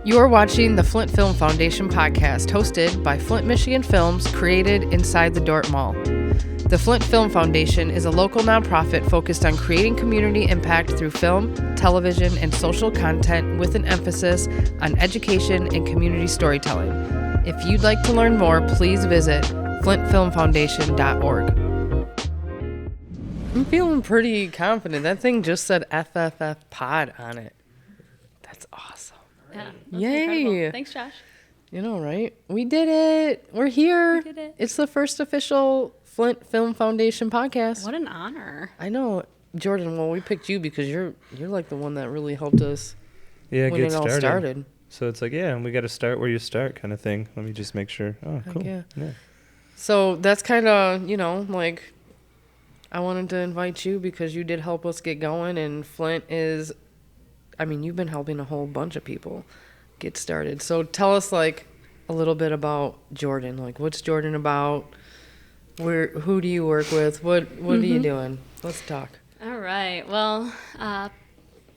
You're watching the Flint Film Foundation podcast, hosted by Flint, Michigan Films, created inside the Dort Mall. The Flint Film Foundation is a local nonprofit focused on creating community impact through film, television, and social content with an emphasis on education and community storytelling. If you'd like to learn more, please visit flintfilmfoundation.org. I'm feeling pretty confident. That thing just said FFF pod on it. That's awesome. Yeah. Yay. Incredible. Thanks, Josh. You know, right? We did it. We're here. We did it. It's the first official Flint Film Foundation podcast. What an honor. I know. Jordan, well, we picked you because you're like the one that really helped us when get it all started. So it's like, we got to start where you start kind of thing. Let me just make sure. Oh, cool. Yeah. So that's kind of, like, I wanted to invite you because you did help us get going, and Flint is, you've been helping a whole bunch of people get started. So tell us, like, a little bit about Jordan. Like, what's Jordan about? Who do you work with? What are you doing? Let's talk. All right. Well,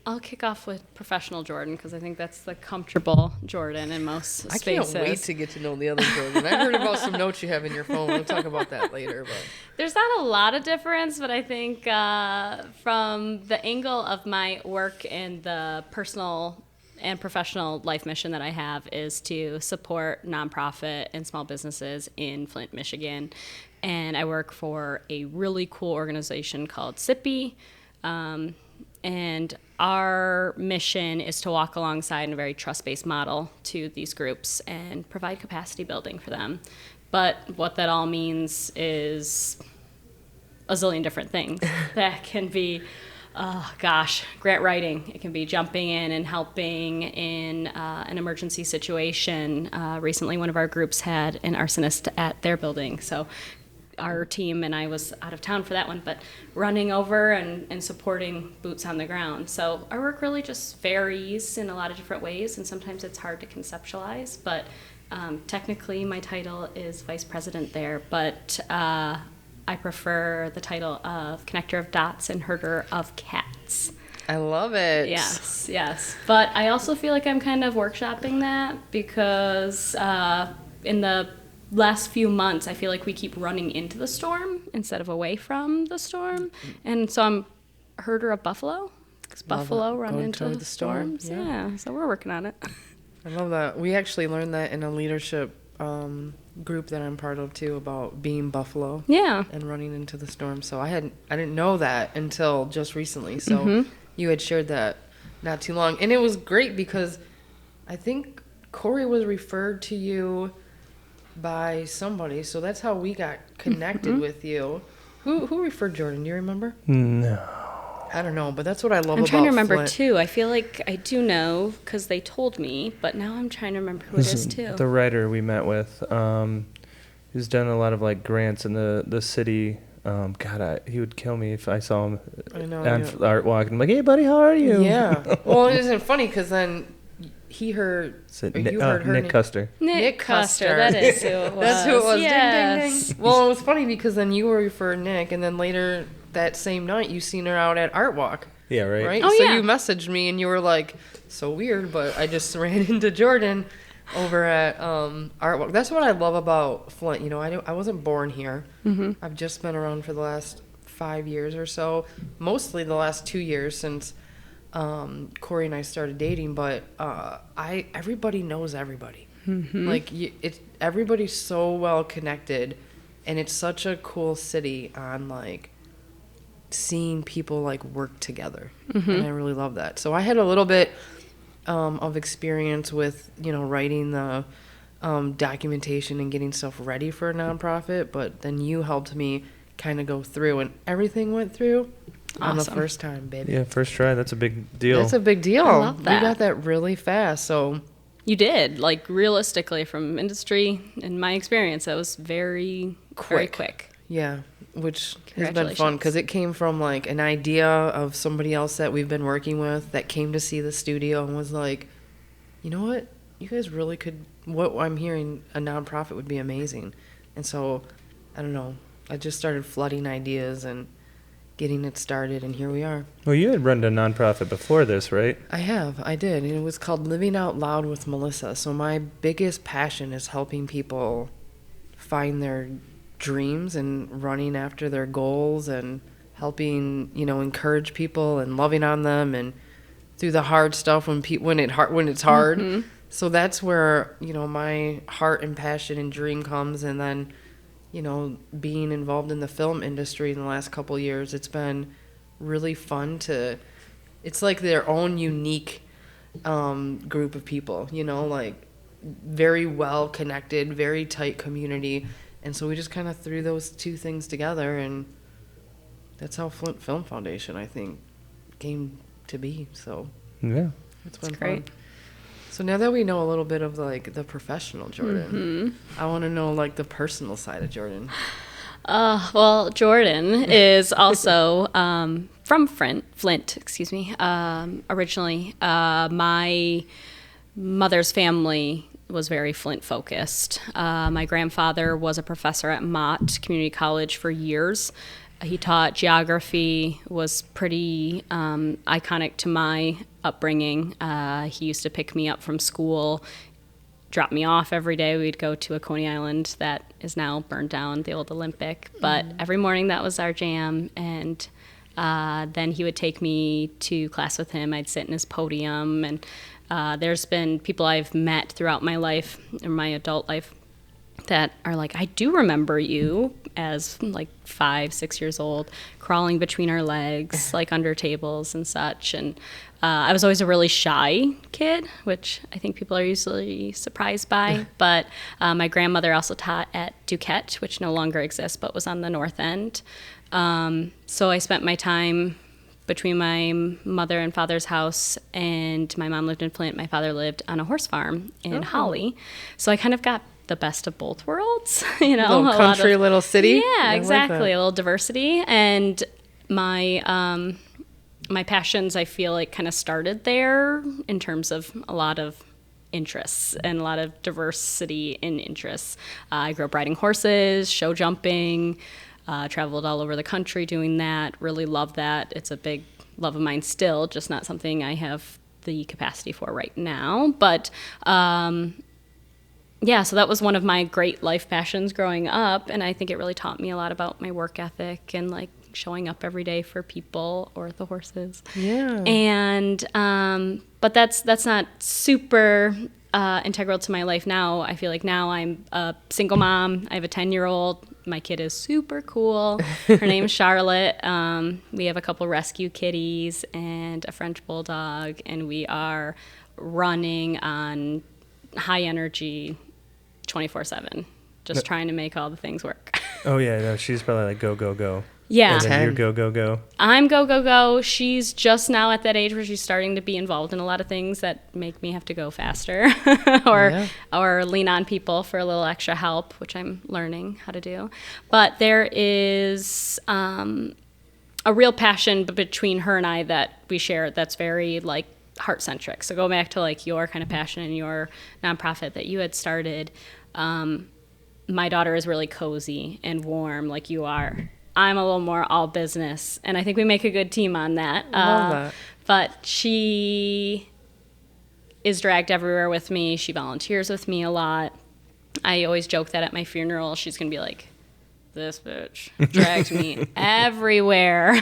I'll kick off with professional Jordan because I think that's the comfortable Jordan in most spaces. I can't wait to get to know the other Jordan. I heard about some notes you have in your phone. We'll talk about that later. But there's not a lot of difference, but I think from the angle of my work and the personal and professional life mission that I have is to support nonprofit and small businesses in Flint, Michigan. And I work for a really cool organization called SIPI. And our mission is to walk alongside in a very trust-based model to these groups and provide capacity building for them. But what that all means is a zillion different things. That can be, grant writing. It can be jumping in and helping in an emergency situation. Recently, one of our groups had an arsonist at their building. So our team and I was out of town for that one, but running over and supporting boots on the ground. So our work really just varies in a lot of different ways, and sometimes it's hard to conceptualize, but technically my title is Vice President there, but I prefer the title of Connector of Dots and Herder of Cats. I love it. Yes. But I also feel like I'm kind of workshopping that because in the last few months, I feel like we keep running into the storm instead of away from the storm. And so I'm herder of buffalo because buffalo run into the storms. Yeah, so we're working on it. I love that. We actually learned that in a leadership group that I'm part of too, about being buffalo. Yeah. And running into the storm. So I didn't know that until just recently. So you had shared that not too long. And it was great because I think Corey was referred to you by somebody, so that's how we got connected with you. Who referred Jordan? Do you remember? No. I don't know, but that's what I love about I'm trying to remember Flint. too. I feel like I do know because they told me, but now I'm trying to remember who it is too. The writer we met with, who's done a lot of like grants in the city. He would kill me if I saw him on Art Walk. I'm like, hey buddy, how are you? Yeah. Well, it isn't funny because then he heard, you heard her Nick Custer. Nick Custer. That is who it was. That's who it was. Yes. Ding, ding, ding. Well, it was funny because then you were referring Nick, and then later that same night you seen her out at Art Walk. Yeah, right. Right? Oh, so yeah. you messaged me and you were like, so weird, but I just ran into Jordan over at Art Walk. That's what I love about Flint. I wasn't born here. I've just been around for the last 5 years or so, mostly the last 2 years since Corey and I started dating, but everybody knows everybody. Like everybody's so well connected, and it's such a cool city on like seeing people like work together, and I really love that. So I had a little bit of experience with writing the documentation and getting stuff ready for a nonprofit, but then you helped me kind of go through, and everything went through. Awesome. On the first time, baby. Yeah, first try. That's a big deal. That's a big deal. I love that. We got that really fast. So You did, like realistically from industry, in my experience, that was very quick. Yeah, which has been fun because it came from like an idea of somebody else that we've been working with that came to see the studio and was like, you know what, you guys really could, what I'm hearing, a nonprofit would be amazing. And so, I don't know, I just started flooding ideas, and getting it started, and here we are. Well, you had run a nonprofit before this, right? I did, and it was called Living Out Loud with Melissa. So my biggest passion is helping people find their dreams and running after their goals and helping, encourage people and loving on them and through the hard stuff when it's hard. Mm-hmm. So that's where, my heart and passion and dream comes. And then, being involved in the film industry in the last couple of years, it's been really fun it's like their own unique group of people, like very well connected, very tight community. And so we just kind of threw those two things together, and that's how Flint Film Foundation, I think, came to be. So yeah, it's been great. Fun. So now that we know a little bit of like the professional Jordan, I want to know like the personal side of Jordan. Well, Jordan is also from Flint, originally. My mother's family was very Flint focused. My grandfather was a professor at Mott Community College for years. He taught geography, was pretty iconic to my upbringing. He used to pick me up from school, drop me off every day. We'd go to a Coney Island that is now burned down, the old Olympic. But every morning that was our jam. And then he would take me to class with him. I'd sit in his podium. And there's been people I've met throughout my life, or my adult life, that are like, I do remember you as like 5-6 years old, crawling between our legs, like under tables and such. And I was always a really shy kid, which I think people are usually surprised by. But my grandmother also taught at Duquette, which no longer exists, but was on the north end. So I spent my time between my mother and father's house, and my mom lived in Flint. My father lived on a horse farm in Holly. So I kind of got the best of both worlds, little country, little city. Yeah, exactly. Like a little diversity. And my my passions, I feel like, kind of started there in terms of a lot of interests and a lot of diversity in interests. I grew up riding horses, show jumping, traveled all over the country doing that. Really love that. It's a big love of mine still, just not something I have the capacity for right now. But yeah, so that was one of my great life passions growing up, and I think it really taught me a lot about my work ethic and like showing up every day for people or the horses. Yeah. And but that's not super integral to my life now. I feel like now I'm a single mom. I have a 10-year-old. My kid is super cool. Her name's Charlotte. We have a couple rescue kitties and a French bulldog, and we are running on high energy 24/7, just trying to make all the things work. Oh yeah, no, she's probably like go go go. Yeah. And then you're go go go. I'm go go go. She's just now at that age where she's starting to be involved in a lot of things that make me have to go faster, or lean on people for a little extra help, which I'm learning how to do. But there is a real passion between her and I that we share that's very like heart-centric. So go back to like your kind of passion and your nonprofit that you had started. My daughter is really cozy and warm like you are. I'm a little more all business, and I think we make a good team on that. Love that. But she is dragged everywhere with me. She volunteers with me a lot. I always joke that at my funeral, she's going to be like, this bitch dragged me everywhere.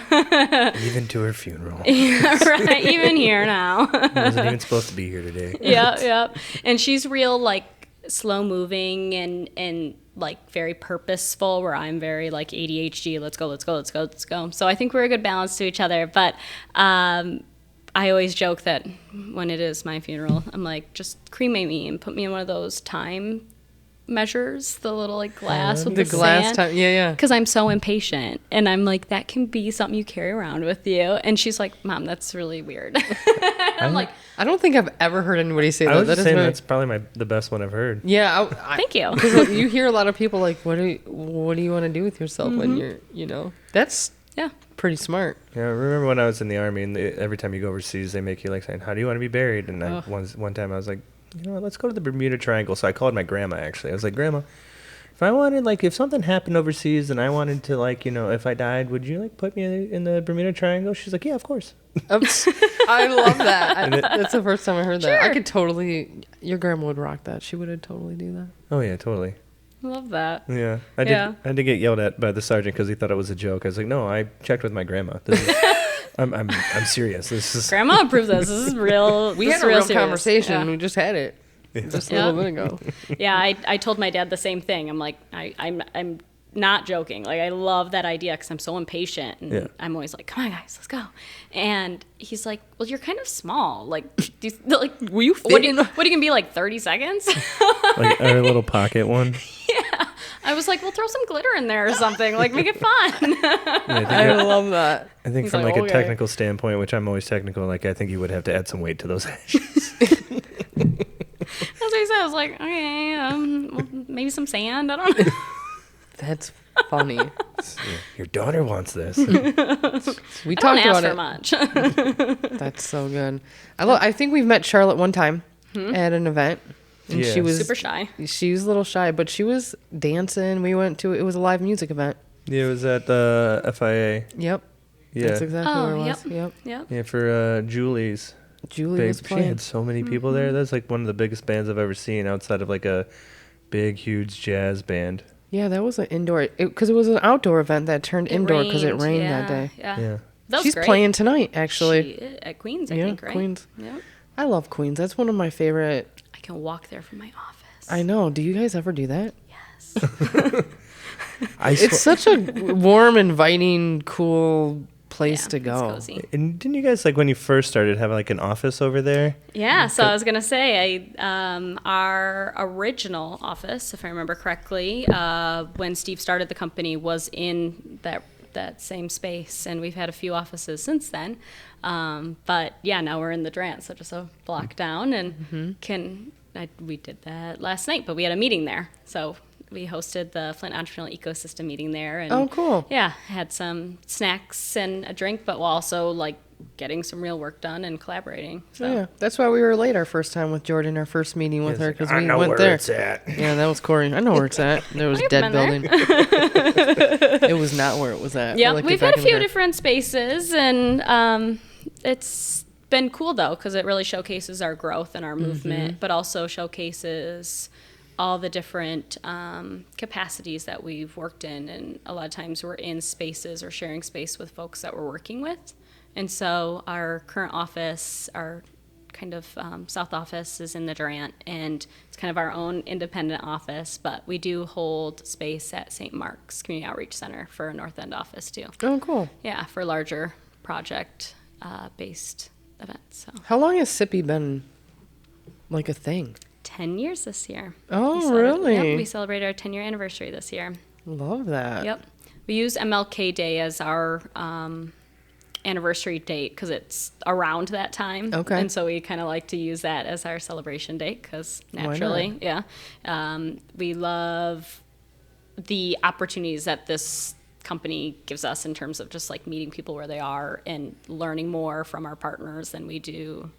Even to her funeral. Right, even here now. I wasn't even supposed to be here today. Yep. And she's real, like, slow moving and like very purposeful, where I'm very like ADHD, let's go. So I think we're a good balance to each other. But I always joke that when it is my funeral, I'm like, just cremate me and put me in one of those time measures, the little like glass with the glass sand. time. Yeah. Because I'm so impatient, and I'm like, that can be something you carry around with you. And she's like, Mom, that's really weird. I'm like, I don't think I've ever heard anybody say that. I was that just saying that's probably the best one I've heard. Yeah. thank you. Because you hear a lot of people like, what do you want to do with yourself when you're, that's pretty smart. Yeah, I remember when I was in the Army, and every time you go overseas, they make you like saying, how do you want to be buried? And one time I was like, you know what, let's go to the Bermuda Triangle. So I called my grandma, actually. I was like, Grandma, if I wanted, like, if something happened overseas and I wanted to, like, you know, if I died, would you, like, put me in the Bermuda Triangle? She's like, yeah, of course. I love that. That's the first time I heard that. Sure. I could totally, your grandma would rock that. She would totally do that. Oh, yeah, totally. I love that. Yeah. I did get yelled at by the sergeant because he thought it was a joke. I was like, no, I checked with my grandma. This is, I'm serious. This is... Grandma approves this. This is real. We this had is a real serious. conversation. Yeah. We just had it. Just a little bit ago. Yeah, I told my dad the same thing. I'm like, I'm not joking. Like, I love that idea because I'm so impatient. And I'm always like, come on, guys, let's go. And he's like, well, you're kind of small. Like, will you fit in? What are you going to be, like 30 seconds? Like our little pocket one? Yeah. I was like, well, throw some glitter in there or something. Like, make it fun. I love that. I think He's from like, a okay. technical standpoint, which I'm always technical, like, I think you would have to add some weight to those edges. That's what he said. I was like, okay, well, maybe some sand. I don't know. That's funny. Your daughter wants this. We I talked don't ask about for it. much. That's so good. I think we've met Charlotte one time at an event. And Yeah. she was Super shy. She was a little shy, but she was dancing. We went to, it was a live music event. Yeah, it was at the FIA. Yep. Yeah. That's exactly where it yep. was. Yep. Yep. Yeah, for Julie's. Julie was She playing. had so many people there. That's like one of the biggest bands I've ever seen outside of like a big, huge jazz band. Yeah, that was an indoor, because it was an outdoor event that turned indoor because it rained yeah, that day. Yeah. Yeah. That was She's great. playing tonight, actually. She, at Queens, I Yeah, think, right? Queens. Yep. I love Queens. That's one of my favorite. I can walk there from my office. I know. Do you guys ever do that? Yes. It's such a warm, inviting, cool place to It's go. cozy. And didn't you guys, like, when you first started, have like an office over there? Yeah, so I was gonna say, our original office, if I remember correctly, when Steve started the company, was in that same space, and we've had a few offices since then. But yeah, now we're in the Durant, so just a block down, and we did that last night, but we had a meeting there, so we hosted the Flint Entrepreneurial Ecosystem meeting there. And Oh, cool. Yeah, had some snacks and a drink, but while also like getting some real work done and collaborating. So. Yeah, that's why we were late our first time with Jordan, our first meeting with her, because I we know went where there. it's at. Yeah, that was Corey. I know where it's at. There was I've dead been building. It was not where it was at. Yeah, We looked we've it had back a in the few car. different spaces, and it's been cool though because it really showcases our growth and our movement, but also showcases all the different capacities that we've worked in. And a lot of times we're in spaces or sharing space with folks that we're working with. And so our current office, our kind of south office is in the Durant, and it's kind of our own independent office, but we do hold space at St. Mark's Community Outreach Center for a North End office too. Oh, cool. Yeah, for larger project based events. So How long has SIPI been like a thing? 10 years this year. Oh, really? Yep, we celebrated our 10-year anniversary this year. Love that. Yep. We use MLK Day as our anniversary date because it's around that time. Okay. And so we kind of like to use that as our celebration date because naturally, yeah. We love the opportunities that this company gives us in terms of just like meeting people where they are and learning more from our partners than we do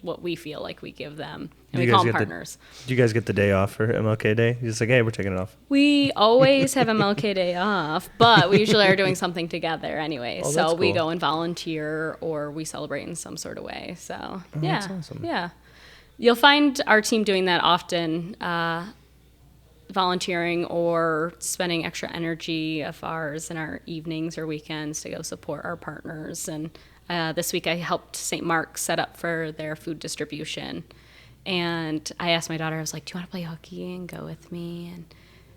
what we feel like we give them. And we call them partners. Do you guys get the day off for MLK Day? You're just like, hey, we're taking it off. We always have MLK Day off, but we usually are doing something together anyway. Oh, so that's we cool. go and volunteer or we celebrate in some sort of way. So yeah, that's awesome. yeah. You'll find our team doing that often, volunteering or spending extra energy of ours in our evenings or weekends to go support our partners. And this week I helped St. Mark's set up for their food distribution. And I asked my daughter, I was like, do you want to play hooky and go with me? And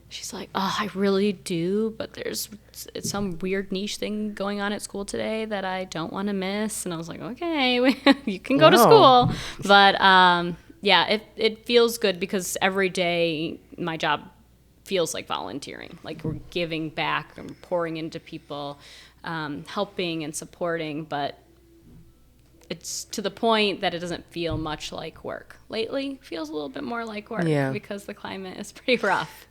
she's like, oh, I really do, but there's some weird niche thing going on at school today that I don't want to miss. And I was like, okay, you can go to school. But yeah, it feels good because every day my job feels like volunteering. Like we're giving back and pouring into people, helping and supporting, but it's to the point that it doesn't feel much like work. Lately, it feels a little bit more like work because the climate is pretty rough,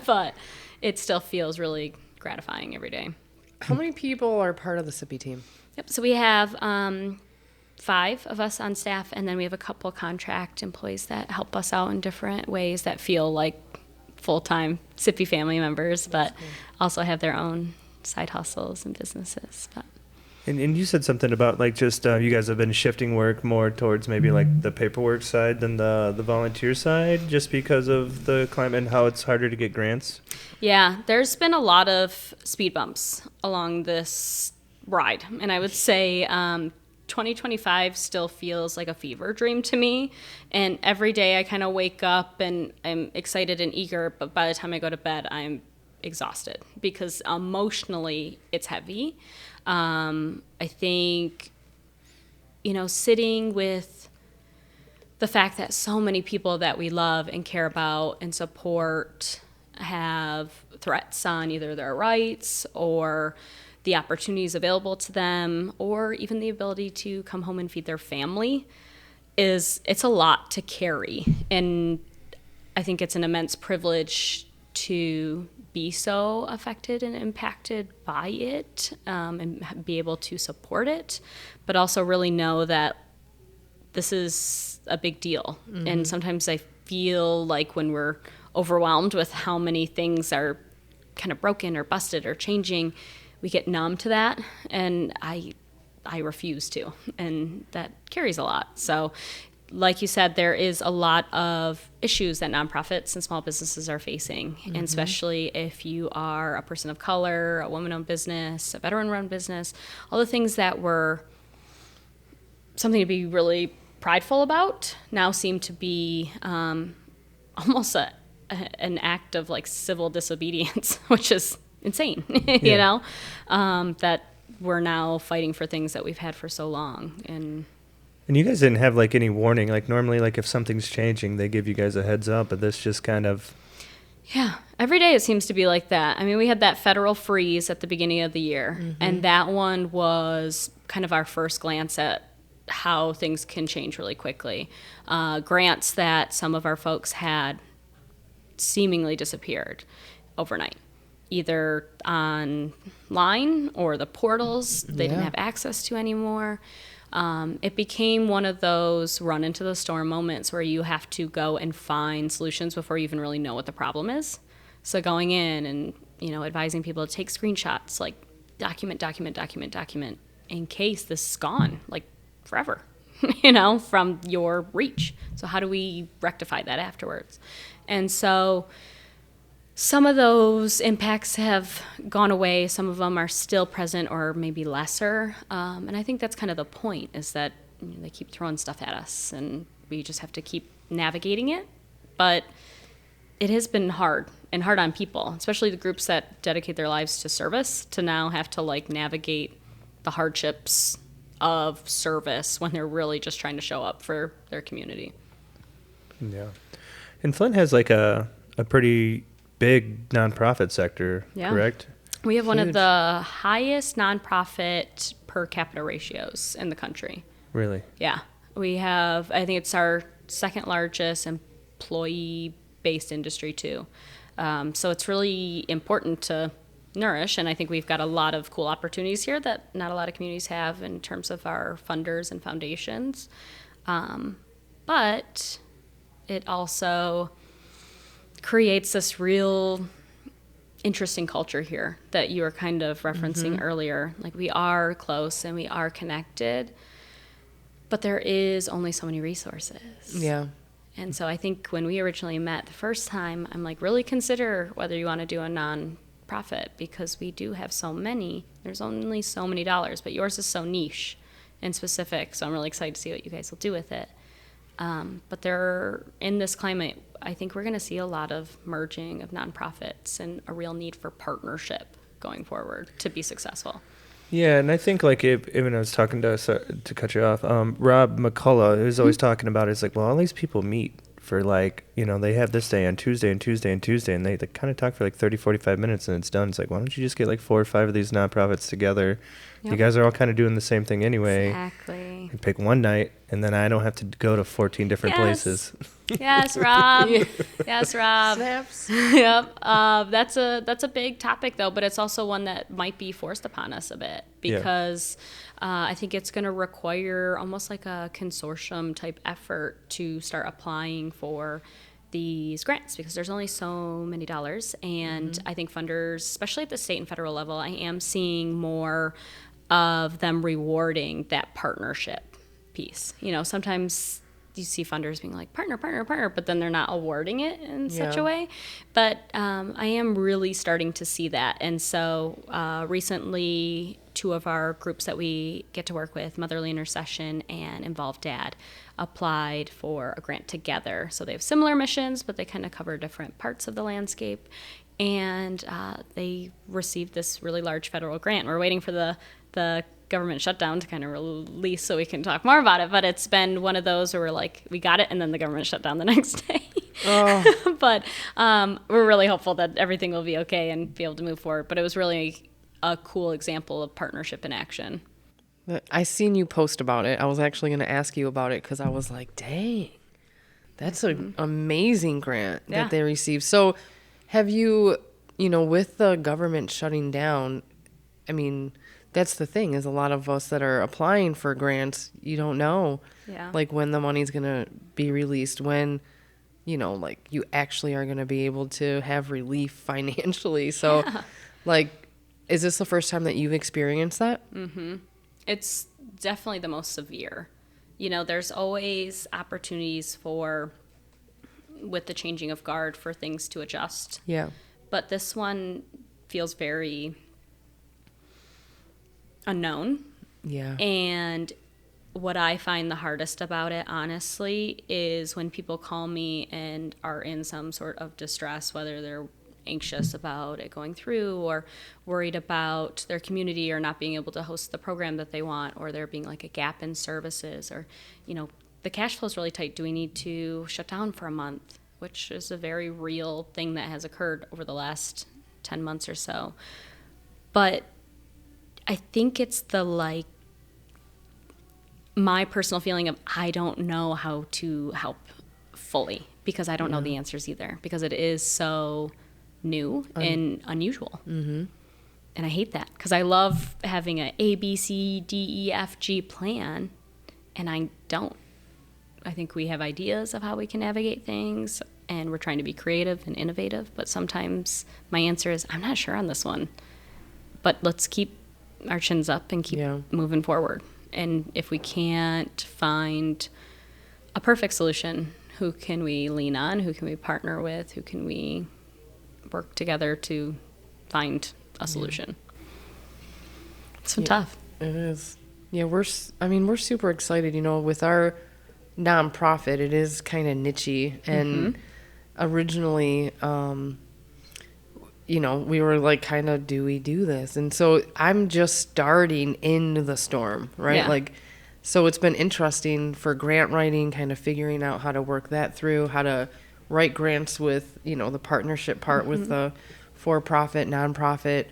but it still feels really gratifying every day. How many people are part of the SIPI team? Yep. So we have 5 of us on staff, and then we have a couple contract employees that help us out in different ways that feel like full-time SIPI family members, but also have their own side hustles and businesses. But. And you said something about like just you guys have been shifting work more towards maybe like the paperwork side than the volunteer side, just because of the climate and how it's harder to get grants. Yeah, there's been a lot of speed bumps along this ride, and I would say 2025 still feels like a fever dream to me. And every day I kind of wake up and I'm excited and eager, but by the time I go to bed, I'm exhausted because emotionally it's heavy. I think, sitting with the fact that so many people that we love and care about and support have threats on either their rights or the opportunities available to them, or even the ability to come home and feed their family, it's a lot to carry. And I think it's an immense privilege to be so affected and impacted by it, and be able to support it, but also really know that this is a big deal. Mm-hmm. And sometimes I feel like when we're overwhelmed with how many things are kind of broken or busted or changing, we get numb to that, and I refuse to, and that carries a lot. So like you said, there is a lot of issues that nonprofits and small businesses are facing, mm-hmm. and especially if you are a person of color, a woman-owned business, a veteran-run business, all the things that were something to be really prideful about now seem to be almost an act of like civil disobedience, which is insane, that we're now fighting for things that we've had for so long. And you guys didn't have like any warning, like normally like if something's changing, they give you guys a heads up, but this just kind of... Yeah, every day it seems to be like that. I mean, we had that federal freeze at the beginning of the year, mm-hmm. and that one was kind of our first glance at how things can change really quickly. Grants that some of our folks had seemingly disappeared overnight, either online or the portals they didn't have access to anymore. It became one of those run into the storm moments where you have to go and find solutions before you even really know what the problem is. So going in and, advising people to take screenshots, like document in case this is gone, like forever, from your reach. So how do we rectify that afterwards? And so some of those impacts have gone away. Some of them are still present or maybe lesser. And I think that's kind of the point, is that they keep throwing stuff at us and we just have to keep navigating it. But it has been hard on people, especially the groups that dedicate their lives to service, to now have to like navigate the hardships of service when they're really just trying to show up for their community. Yeah. And Flint has like a pretty big nonprofit sector, correct? We have one of the highest nonprofit per capita ratios in the country. Really? Yeah. We have, I think it's our second largest employee-based industry too. So it's really important to nourish, and I think we've got a lot of cool opportunities here that not a lot of communities have in terms of our funders and foundations. But it also creates this real interesting culture here that you were kind of referencing earlier. Like, we are close and we are connected, but there is only so many resources. Yeah. And so I think when we originally met the first time, I'm like, really consider whether you want to do a nonprofit, because we do have so many. There's only so many dollars, but yours is so niche and specific. So I'm really excited to see what you guys will do with it. But in this climate, I think we're going to see a lot of merging of nonprofits and a real need for partnership going forward to be successful. Yeah, and I think like when I was talking to cut you off, Rob McCullough, who's always talking about it, it's like, well, all these people meet for like, they have this day on Tuesday and Tuesday and Tuesday, and they kind of talk for like 30, 45 minutes and it's done. It's like, why don't you just get like 4 or 5 of these nonprofits together? Yep. You guys are all kind of doing the same thing anyway. Exactly. And pick one night, and then I don't have to go to 14 different places. Yes, Rob. Yes, Rob. Snaps. Yep. That's a big topic though, but it's also one that might be forced upon us a bit, because I think it's going to require almost like a consortium type effort to start applying for these grants because there's only so many dollars. And I think funders, especially at the state and federal level, I am seeing more of them rewarding that partnership piece. You know, sometimes you see funders being like partner, but then they're not awarding it in such a way. But I am really starting to see that. And so recently, 2 of our groups that we get to work with, Motherly Intercession and Involved Dad, applied for a grant together. So they have similar missions, but they kind of cover different parts of the landscape. And they received this really large federal grant. We're waiting for the government shutdown to kind of release so we can talk more about it. But it's been one of those where we're like, we got it, and then the government shut down the next day. Oh. But we're really hopeful that everything will be okay and be able to move forward. But it was really a cool example of partnership in action. I seen you post about it. I was actually going to ask you about it because I was like, dang, that's an amazing grant that they received. So have you, with the government shutting down, I mean, that's the thing is a lot of us that are applying for grants, you don't know like when the money's going to be released, when, like you actually are going to be able to have relief financially. So like, is this the first time that you've experienced that? Mm-hmm. It's definitely the most severe. There's always opportunities with the changing of guard for things to adjust. Yeah. But this one feels very unknown. Yeah. And what I find the hardest about it, honestly, is when people call me and are in some sort of distress, whether they're anxious about it going through or worried about their community or not being able to host the program that they want, or there being like a gap in services, or, the cash flow is really tight. Do we need to shut down for a month? Which is a very real thing that has occurred over the last 10 months or so. But I think it's my personal feeling of I don't know how to help fully because I don't know the answers either, because it is so new and unusual. Mm-hmm. And I hate that because I love having a A, B, C, D, E, F, G plan, and I don't. I think we have ideas of how we can navigate things, and we're trying to be creative and innovative, but sometimes my answer is, I'm not sure on this one, but let's keep our chins up and keep moving forward. And if we can't find a perfect solution, who can we lean on? Who can we partner with? Who can we work together to find a solution? It's been tough. It is. Yeah, we're super excited, with our nonprofit. It is kind of niche-y, and originally, we were like, kind of, do we do this? And so I'm just starting in the storm, right? Yeah. Like, so it's been interesting for grant writing, kind of figuring out how to work that through, how to write grants with, the partnership part with the for-profit, nonprofit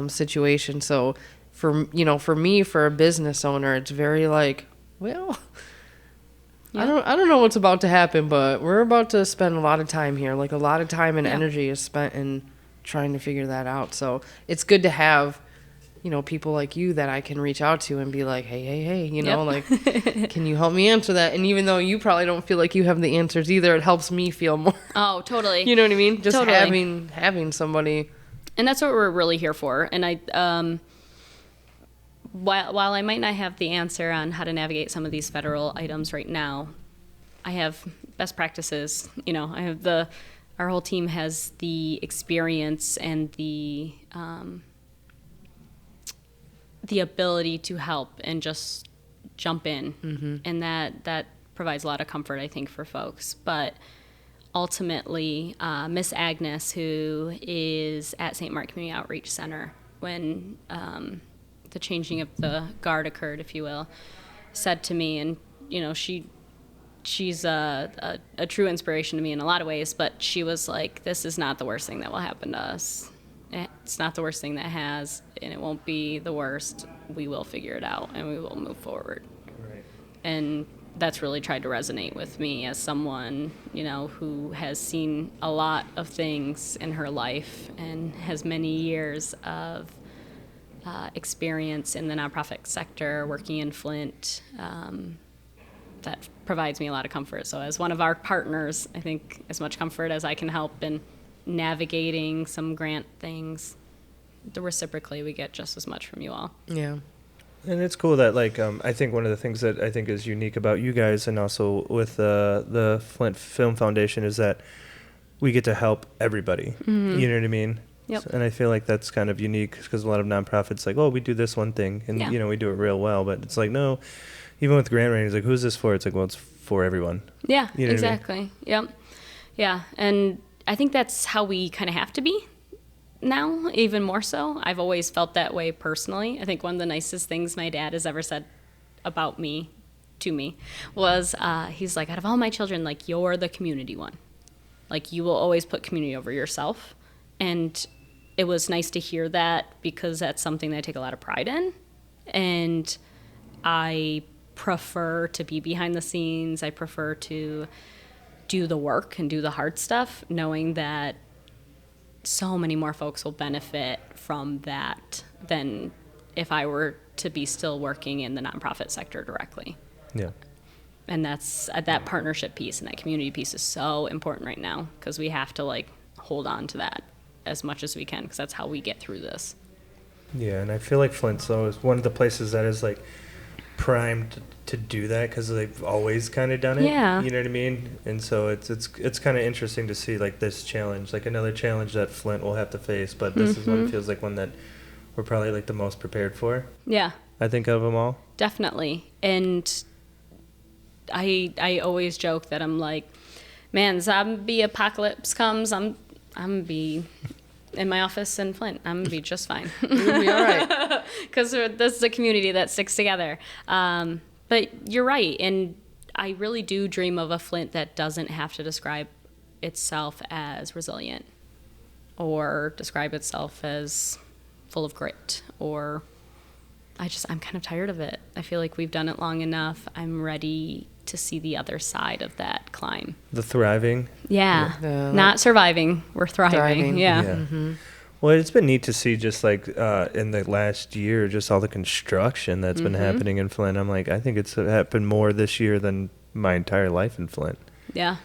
situation. So for me, for a business owner, it's very like, well, I don't know what's about to happen, but we're about to spend a lot of time here. Like a lot of time and energy is spent in trying to figure that out. So it's good to have, people like you that I can reach out to and be like, hey, like, can you help me answer that? And even though you probably don't feel like you have the answers either, it helps me feel more. Oh, totally. You know what I mean? Just totally. having somebody. And that's what we're really here for. And I, while I might not have the answer on how to navigate some of these federal items right now, I have best practices. I have our whole team has the experience and the ability to help and just jump in. And that provides a lot of comfort, I think, for folks. But ultimately, Miss Agnes, who is at St. Mark Community Outreach Center, when the changing of the guard occurred, if you will, said to me, and she's a true inspiration to me in a lot of ways, but she was like, this is not the worst thing that will happen to us. It's not the worst thing that has, and it won't be the worst. We will figure it out, and we will move forward. Right. And that's really tried to resonate with me as someone, who has seen a lot of things in her life and has many years of experience in the nonprofit sector, working in Flint, that provides me a lot of comfort. So as one of our partners, I think as much comfort as I can help in navigating some grant things, reciprocally we get just as much from you all. Yeah. And it's cool that, like, I think one of the things that I think is unique about you guys and also with the Flint Film Foundation is that we get to help everybody. You know what I mean? Yep. And I feel like that's kind of unique because a lot of nonprofits like, oh, we do this one thing and, Yeah. you know, we do it real well. But it's like, no, even with grant writing, it's like, who's this for? It's like, well, it's for everyone. Yeah, You know what I mean? exactly. Yep. Yeah. And I think that's how we kind of have to be now, even more so. I've always felt that way personally. I think one of the nicest things my dad has ever said about me, to me, was he's like, out of all my children, like, you're the community one. Like, you will always put community over yourself. And it was nice to hear that because that's something that I take a lot of pride in. And I prefer to be behind the scenes. I prefer to do the work and do the hard stuff, knowing that so many more folks will benefit from that than if I were to be still working in the nonprofit sector directly. Yeah. And that's that partnership piece and that community piece is so important right now because we have to like hold on to that as much as we can because that's how we get through this. Yeah, and I feel like Flint's is one of the places that is like primed to do that because they've always kind of done it. Yeah. You know what I mean? And so it's kind of interesting to see like this challenge, like another challenge that Flint will have to face, but this is one feels like one that we're probably like the most prepared for. Yeah, I think of them all. definitely. And I always joke that I'm like, man, zombie apocalypse comes, I'm gonna be in my office in Flint. I'm gonna be just fine. You'll be all right. Because this is a community that sticks together. But you're right, and I really do dream of a Flint that doesn't have to describe itself as resilient or describe itself as full of grit or I'm kind of tired of it. I feel like we've done it long enough. I'm ready to see the other side of that climb. The thriving. Yeah. Yeah. Not surviving. We're thriving. Thriving. Yeah. Well, it's been neat to see just like in the last year, just all the construction that's been happening in Flint. I'm like, I think it's happened more this year than my entire life in Flint. Yeah.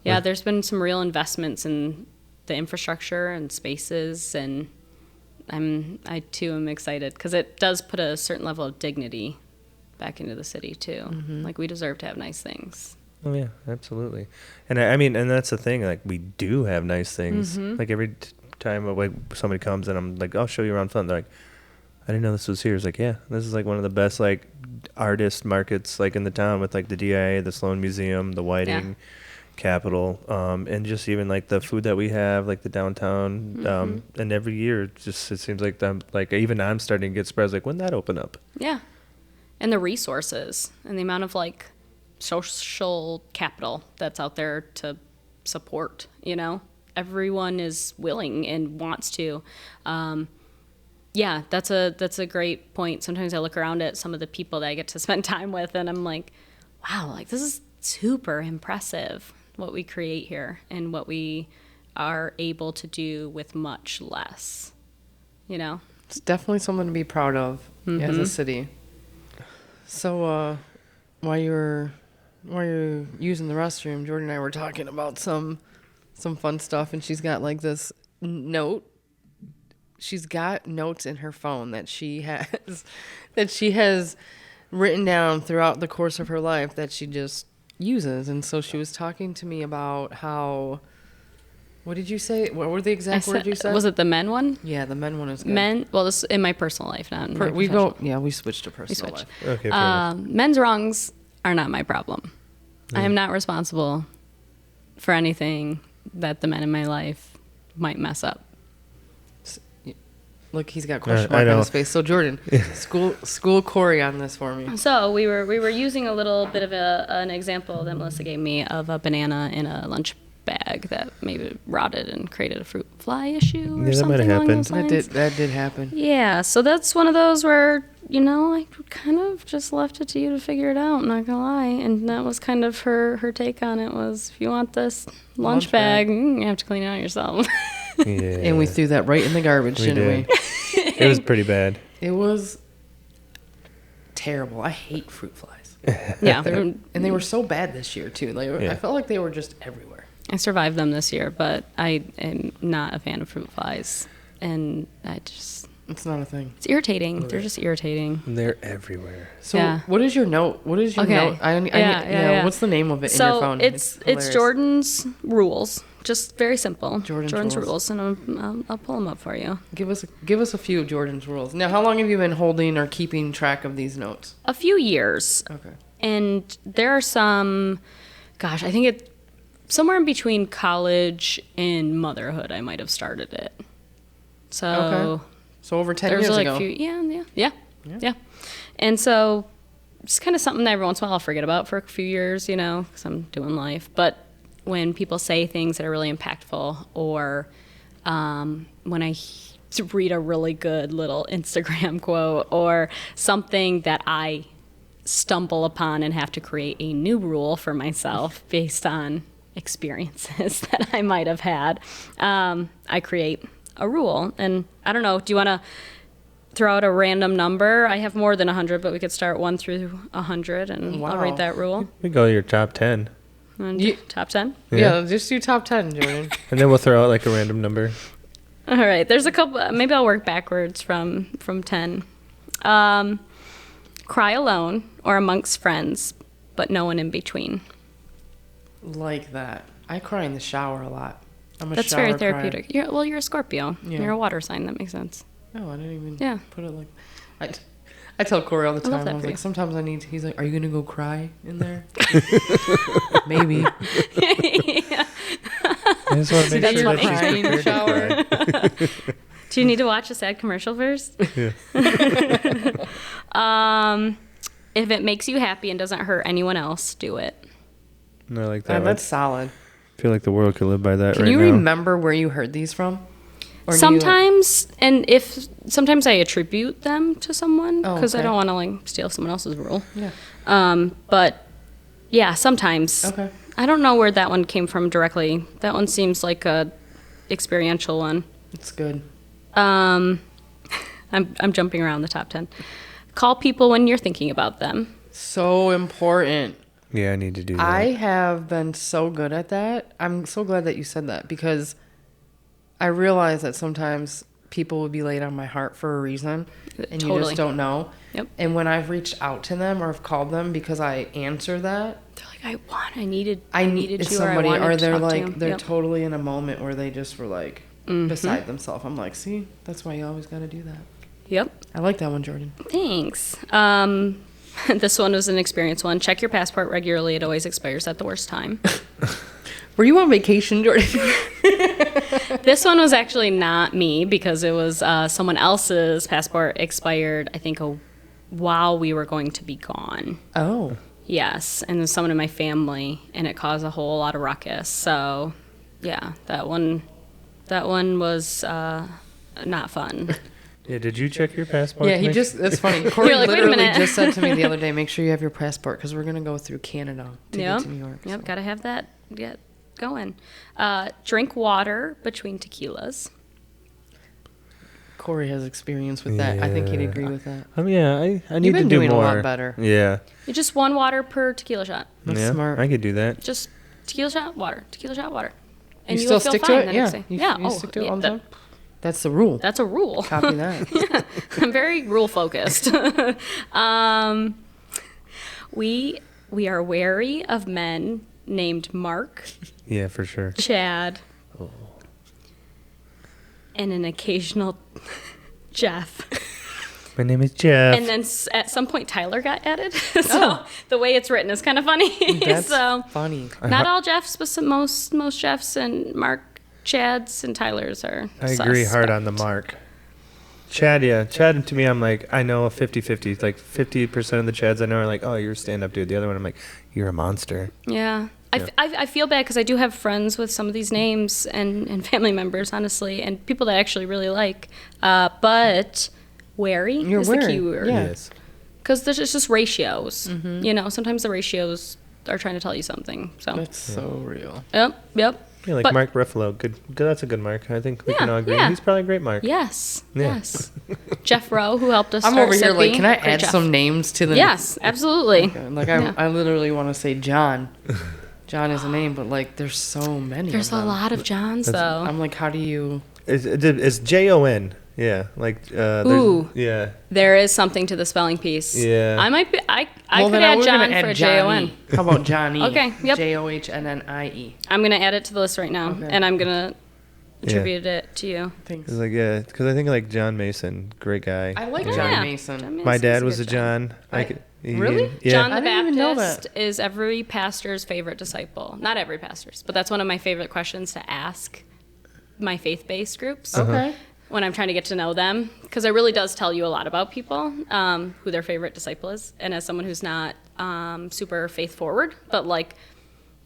Yeah, there's been some real investments in the infrastructure and spaces, and I too am excited because it does put a certain level of dignity back into the city too. Like we deserve to have nice things. Oh yeah, absolutely. And I mean, and that's the thing. Like we do have nice things. Like every time like somebody comes and I'm like, I'll show you around Flint. They're like, I didn't know this was here. It's like, yeah, this is like one of the best like artist markets like in the town with like the DIA, the Sloan Museum, the Whiting Capitol, and just even like the food that we have, like the downtown. And every year, it seems like I'm starting to get surprised. Like when that open up? Yeah. And the resources and the amount of like social capital that's out there to support, you know, everyone is willing and wants to. Yeah, that's a great point. Sometimes I look around at some of the people that I get to spend time with and I'm like, wow, like this is super impressive what we create here and what we are able to do with much less, you know? It's definitely something to be proud of as a city. So while you're using the restroom, Jordan and I were talking about some fun stuff, and she's got like this note. She's got notes in her phone that she has written down throughout the course of her life that she just uses. And so she was talking to me about how, what did you say? What were the exact words you said? Was it the men one? Yeah, the men one is good. Men, well, this is in my personal life, not in my professional. We switched to personal life. Okay, fair enough. Men's wrongs are not my problem. I am not responsible for anything that the men in my life might mess up. Look, he's got a question I mark on know. his face. So Jordan, school Corey on this for me. So we were using a little bit of an example that Melissa gave me of a banana in a lunch bag that maybe rotted and created a fruit fly issue or Yeah, that something might have along happened. those lines. That did happen. Yeah, so that's one of those where, you know, I kind of just left it to you to figure it out, not gonna lie. And that was kind of her take on it was, if you want this lunch bag, you have to clean it out yourself. Yeah. And we threw that right in the garbage, didn't we? It was pretty bad. It was terrible. I hate fruit flies. Yeah. And they were so bad this year too. Like Yeah. I felt like they were just everywhere. I survived them this year, but I am not a fan of fruit flies. And It's not a thing. it's irritating. They're just irritating. They're everywhere. So Yeah. what is your note? What is your Okay. note? Yeah. What's the name of it in So your phone? it's hilarious. Jordan's rules. Just very simple. Jordan's rules, and I'll pull them up for you. Give us a few of Jordan's rules. Now, how long have you been holding or keeping track of these notes? A few years. Okay. And there are some, I think it's somewhere in between college and motherhood. I might have started it. So Okay. So over 10 there's years like ago. a few, yeah. And so it's kind of something that every once in a while I'll forget about for a few years, because I'm doing life. But when people say things that are really impactful, or when I read a really good little Instagram quote, or something that I stumble upon and have to create a new rule for myself based on experiences that I might have had, I create a rule. And I don't know, do you want to throw out a random number? I have more than 100, but we could start 1 through 100, and I'll Wow. read that rule. We go to your top 10. And top 10? Yeah, just do top 10, Jordan. And then we'll throw out like a random number. All right, there's a couple. Maybe I'll work backwards from 10. Cry alone or amongst friends, but no one in between. Like that. I cry in the shower a lot. I'm a That's shower very therapeutic. crier. You're a Scorpio. Yeah. You're a water sign. That makes sense. No, I didn't even Yeah. put it like... I tell Corey all the I love time, that I was for like, you. sometimes he's like, are you going to go cry in there? Maybe. I just want to make That's sure funny. that she's Crying in the prepared to cry. Do you need to watch a sad commercial first? Yeah. If it makes you happy and doesn't hurt anyone else, do it. No, I like that one. That's solid. I feel like the world could live by that Can right you now. remember where you heard these from? Or do you- Sometimes, sometimes I attribute them to someone Oh, because I okay. don't want to like steal someone else's rule. Yeah. But yeah, sometimes. Okay. I don't know where that one came from directly. That one seems like a experiential one. It's good. I'm jumping around the top 10. Call people when you're thinking about them. So important. Yeah, I need to do that. I have been so good at that. I'm so glad that you said that because I realize that sometimes people would be laid on my heart for a reason and you Totally. just don't know. Yep. And when I've reached out to them or have called them because I answer that, They're like, I needed it's you, somebody, or I wanted or to they're talk to like, you. they're Yep. totally in a moment where they just were like Mm-hmm. beside themselves. I'm like, see, that's why you always got to do that. Yep. I like that one, Jordan. Thanks. This one was an experience one. Check your passport regularly. It always expires at the worst time. Were you on vacation, Jordan? This one was actually not me because it was someone else's passport expired, I think, while we were going to be gone. Oh. Yes, and there's someone in my family, and it caused a whole lot of ruckus. So, yeah, that one was not fun. Yeah, did you check your passport? Yeah, that's funny. Corey You're like, wait a literally minute. just said to me the other day, make sure you have your passport because we're going to go through Canada to Yep. get to New York. Yep, so. gotta have that get going. Drink water between tequilas. Corey has experience with that. I think he'd Yeah. agree with that. Yeah, I need You've been to do doing a more. lot better. Yeah. It's just 1 water per tequila shot. That's yeah, smart. I could do that. Just tequila shot, water. Tequila shot, water. You And still will feel stick fine to the it? next Yeah. day. You, Yeah. you stick to it all the that- time? That's the rule. That's a rule. Copy that. I'm very rule focused. We are wary of men named Mark, Yeah, for sure. Chad, and an occasional Jeff. My name is Jeff. And then at some point Tyler got added. So the way it's written is kind of funny. That's So funny. not all Jeffs, but most Jeffs and Mark, Chads, and Tylers are I agree hard suspect. on the mark. Chad, yeah. Chad, to me, I'm like, I know a 50-50. Like, 50% of the Chads I know are like, oh, you're a stand-up dude. The other one, I'm like, you're a monster. Yeah. Yeah. I feel bad because I do have friends with some of these names and family members, honestly, and people that I actually really like. But wary You're is the wary, key word. yeah. Yes. Because there's just ratios. Mm-hmm. You know, sometimes the ratios are trying to tell you something. So, That's so real. yep. Yeah, like But- Mark Ruffalo. Good. That's a good Mark. I think we Yeah, can all agree. yeah. He's probably a great Mark. Yes. Yeah. Yes. Jeff Rowe, who helped us I'm start over here like, SIPI. can I Great add Jeff. some names to the? Yes, absolutely. Like I literally want to say John. John is a name, but like there's so many. There's of a them. lot of Johns, though. I'm like, how do you? It's Jon. Yeah, like there's- Ooh. Yeah. There is something to the spelling piece. Yeah. I might be. I Well, could then add we're John gonna for a add Jon. Johnny. How about Johnny? Okay, yep. Johnie. I'm gonna add it to the list right now, Okay. and I'm gonna attribute it to you. Thanks. It's like because I think like John Mason, great guy. I like Yeah. John John Mason. My Mason's dad a was good a John. Really? Yeah. John the I didn't even know Baptist that. is every pastor's favorite disciple. Not every pastor's, but that's one of my favorite questions to ask my faith-based groups Okay. when I'm trying to get to know them, because it really does tell you a lot about people, who their favorite disciple is. And as someone who's not super faith-forward, but like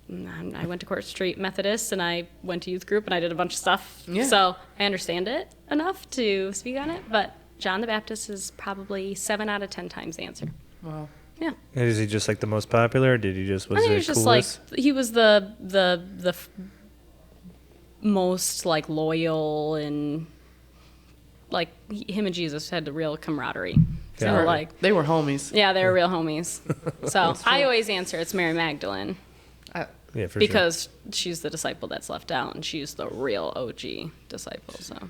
I went to Court Street Methodist and I went to youth group and I did a bunch of stuff, Yeah. so I understand it enough to speak on it. But John the Baptist is probably 7 out of 10 times the answer. Wow. Yeah. Is he just like the most popular? Or did he just was I think the he was just coolest? like he was the most like loyal, and like him and Jesus had the real camaraderie. So Yeah. like They were homies. yeah, they were real homies. So I always answer it's Mary Magdalene Yeah, for because she's the disciple that's left out, and she's the real OG disciple. So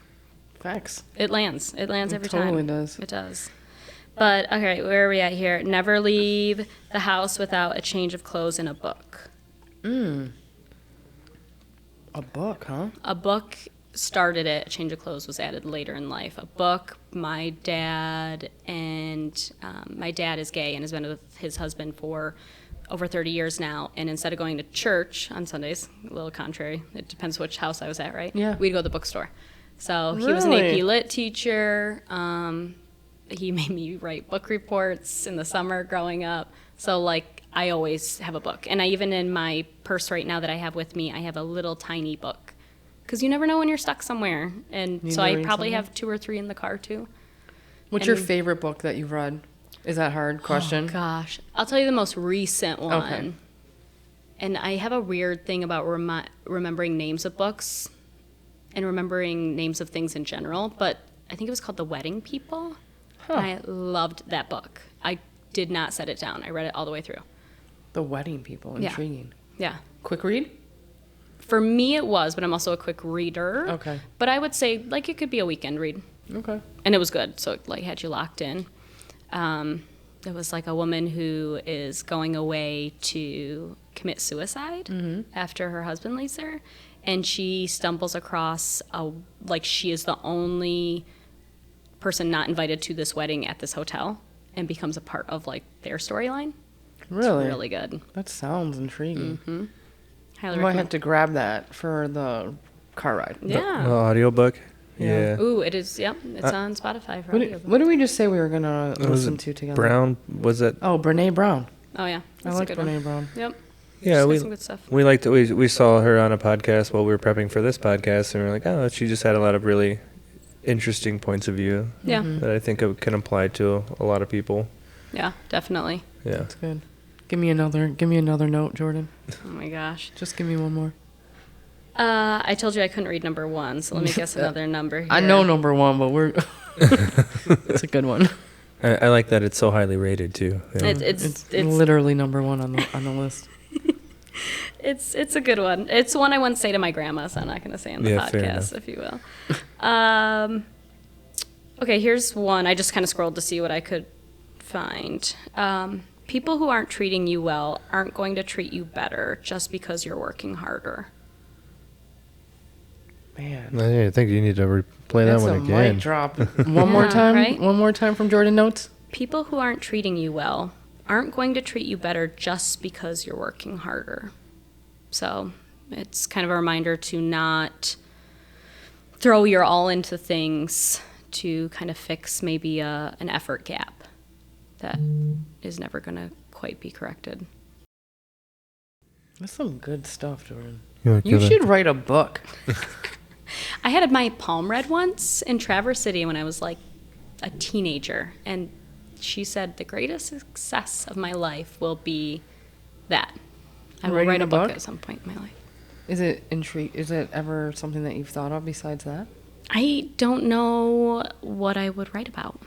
Facts. it lands. It lands every time. Totally does. It does. But okay, where are we at here? Never leave the house without a change of clothes and a book. A book, huh? A book started it. A change of clothes was added later in life. A book. My dad is gay and has been with his husband for over 30 years now. And instead of going to church on Sundays, a little contrary, it depends which house I was at, right? Yeah. We'd go to the bookstore. So he was an Really? AP Lit teacher. He made me write book reports in the summer growing up. So like I always have a book. And I even in my purse right now that I have with me, I have a little tiny book. Because you never know when you're stuck somewhere. And Need so to I read probably something? have 2 or 3 in the car too. What's your And- favorite book that you've read? Is that a hard question? Gosh, I'll tell you the most recent one. Okay. And I have a weird thing about remembering names of books and remembering names of things in general, but I think it was called The Wedding People. And I loved that book. I did not set it down. I read it all the way through. The Wedding People. Yeah. Intriguing. Yeah. Quick read? For me, it was, but I'm also a quick reader. Okay. But I would say, like, it could be a weekend read. Okay. And it was good, so it like had you locked in. It was like a woman who is going away to commit suicide after her husband leaves her, and she stumbles across she is the only person not invited to this wedding at this hotel, and becomes a part of like their storyline. Really? It's really good. That sounds intriguing. Highly I might have recommend. to grab that for the car ride. Yeah. The audiobook. Yeah. Yeah. Ooh, it is. Yep, it's on Spotify for What audio. did we just say we were going to Was listen it to together? Brown was it? Oh, Brene Brown. Oh yeah, I that's a like good Brene one. Brown. Yep. Yeah, She's got we some good stuff. we liked we saw her on a podcast while we were prepping for this podcast, and we were like, oh, she just had a lot of really interesting points of view Yeah. that I think it can apply to a lot of people. Yeah, definitely. Yeah. That's good. Give me another note, Jordan. Oh my gosh. Just give me one more. I told you I couldn't read number 1, so let me guess another number here. I know number one, but we're. It's a good one. I like that it's so highly rated too. Yeah. It's literally number one on the list. it's a good one. It's one I wouldn't say to my grandma, so I'm not going to say on the Yeah, fair enough. podcast, if you will. Okay, here's one. I just kind of scrolled to see what I could find. People who aren't treating you well aren't going to treat you better just because you're working harder. Man. I think you need to replay that That's one a again. mic drop. One more time. right? One more time from Jordan Notes. People who aren't treating you well aren't going to treat you better just because you're working harder. So it's kind of a reminder to not throw your all into things to kind of fix maybe an effort gap that is never going to quite be corrected. That's some good stuff, Jordan. wanna You give it- should write a book. I had my palm read once in Traverse City when I was like a teenager, and she said the greatest success of my life will be that I will Writing write a a book book? at some point in my life. Is it Is it ever something that you've thought of besides that? I don't know what I would write about.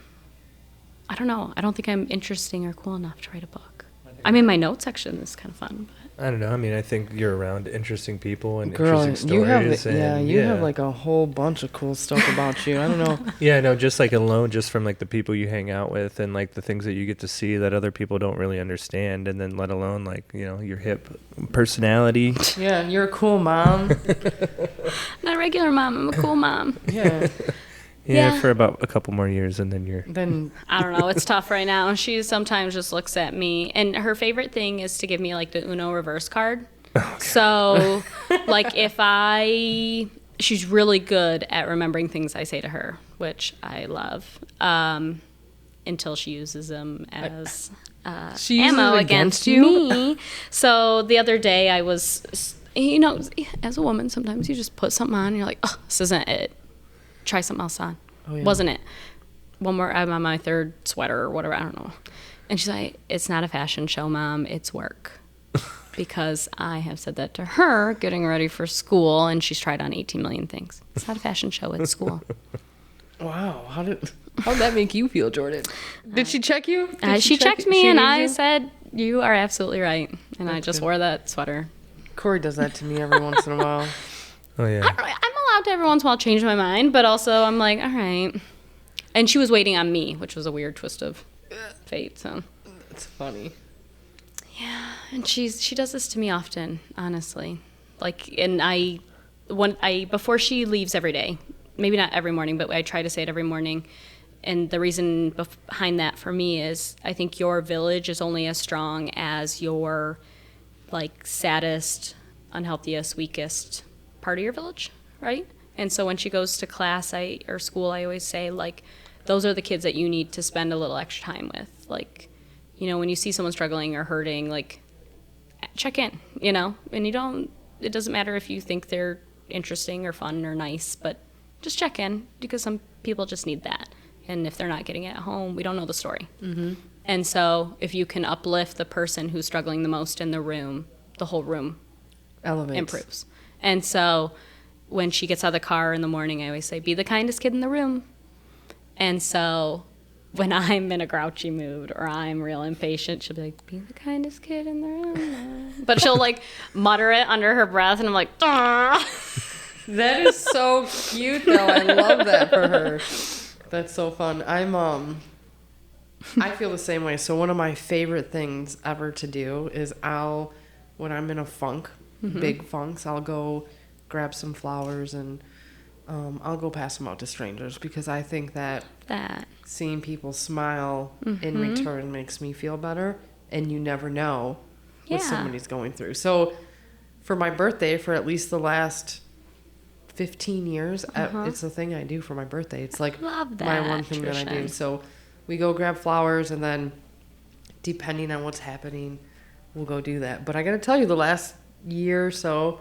I don't know. I don't think I'm interesting or cool enough to write a book. I mean, my notes section is kind of fun. I don't know. I mean, I think you're around interesting people and Girl, interesting you stories. have you have like a whole bunch of cool stuff about you. I don't know. Yeah, no, just like alone, just from like the people you hang out with and like the things that you get to see that other people don't really understand, and then let alone like, you know, your hip personality. Yeah, you're a cool mom. Not a regular mom. I'm a cool mom. Yeah. Yeah. For about a couple more years, and then you're. Then I don't know. It's tough right now. She sometimes just looks at me, and her favorite thing is to give me like the Uno reverse card. Okay. So, like she's really good at remembering things I say to her, which I love. Until she uses them as she uses ammo it against you? me. So the other day I was, you know, as a woman, sometimes you just put something on and you're like, oh, this isn't it. Try something else on. Oh, yeah. Wasn't it? One more, I'm on my third sweater or whatever, I don't know. And she's like, it's not a fashion show, Mom, it's work. Because I have said that to her, getting ready for school, and she's tried on 18 million things. It's not a fashion show, it's school. Wow, how'd that make you feel, Jordan? Did she check you? She checked me, and I said, you are absolutely right. And I just wore that sweater. Corey does that to me every once in a while. Oh, yeah. I'm allowed to every once in a while change my mind, but also I'm like, all right. And she was waiting on me, which was a weird twist of fate. So it's funny. Yeah, and she does this to me often, honestly. Like, and before she leaves every day, maybe not every morning, but I try to say it every morning. And the reason behind that for me is I think your village is only as strong as your like saddest, unhealthiest, weakest part of your village, right? And so when she goes to class or school, I always say, like, those are the kids that you need to spend a little extra time with. Like, you know, when you see someone struggling or hurting, like, check in, you know? And it doesn't matter if you think they're interesting or fun or nice, but just check in, because some people just need that. And if they're not getting it at home, we don't know the story. Mm-hmm. And so if you can uplift the person who's struggling the most in the room, the whole room improves. And so when she gets out of the car in the morning, I always say, be the kindest kid in the room. And so when I'm in a grouchy mood or I'm real impatient, she'll be like, be the kindest kid in the room. But she'll like mutter it under her breath, and I'm like, ah. That is so cute, though. I love that for her. That's so fun. I feel the same way. So one of my favorite things ever to do is when I'm in a funk, big funks, I'll go grab some flowers and I'll go pass them out to strangers, because I think that seeing people smile in return makes me feel better, and you never know what somebody's going through. So for my birthday, for at least the last 15 years, it's the thing I do for my birthday. It's like my one thing that I do. So we go grab flowers, and then depending on what's happening, we'll go do that. But I got to tell you, the last year or so,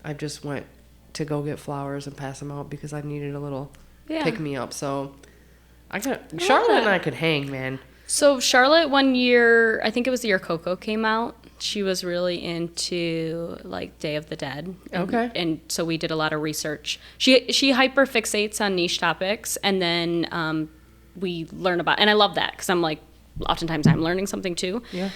I just went to go get flowers and pass them out because I needed a little pick me up. So Charlotte and I could hang, man. So Charlotte, one year, I think it was the year Coco came out, she was really into like Day of the Dead. Okay. And so we did a lot of research. She hyper fixates on niche topics, and then we learn about, and I love that because I'm like, oftentimes I'm learning something too. Yeah.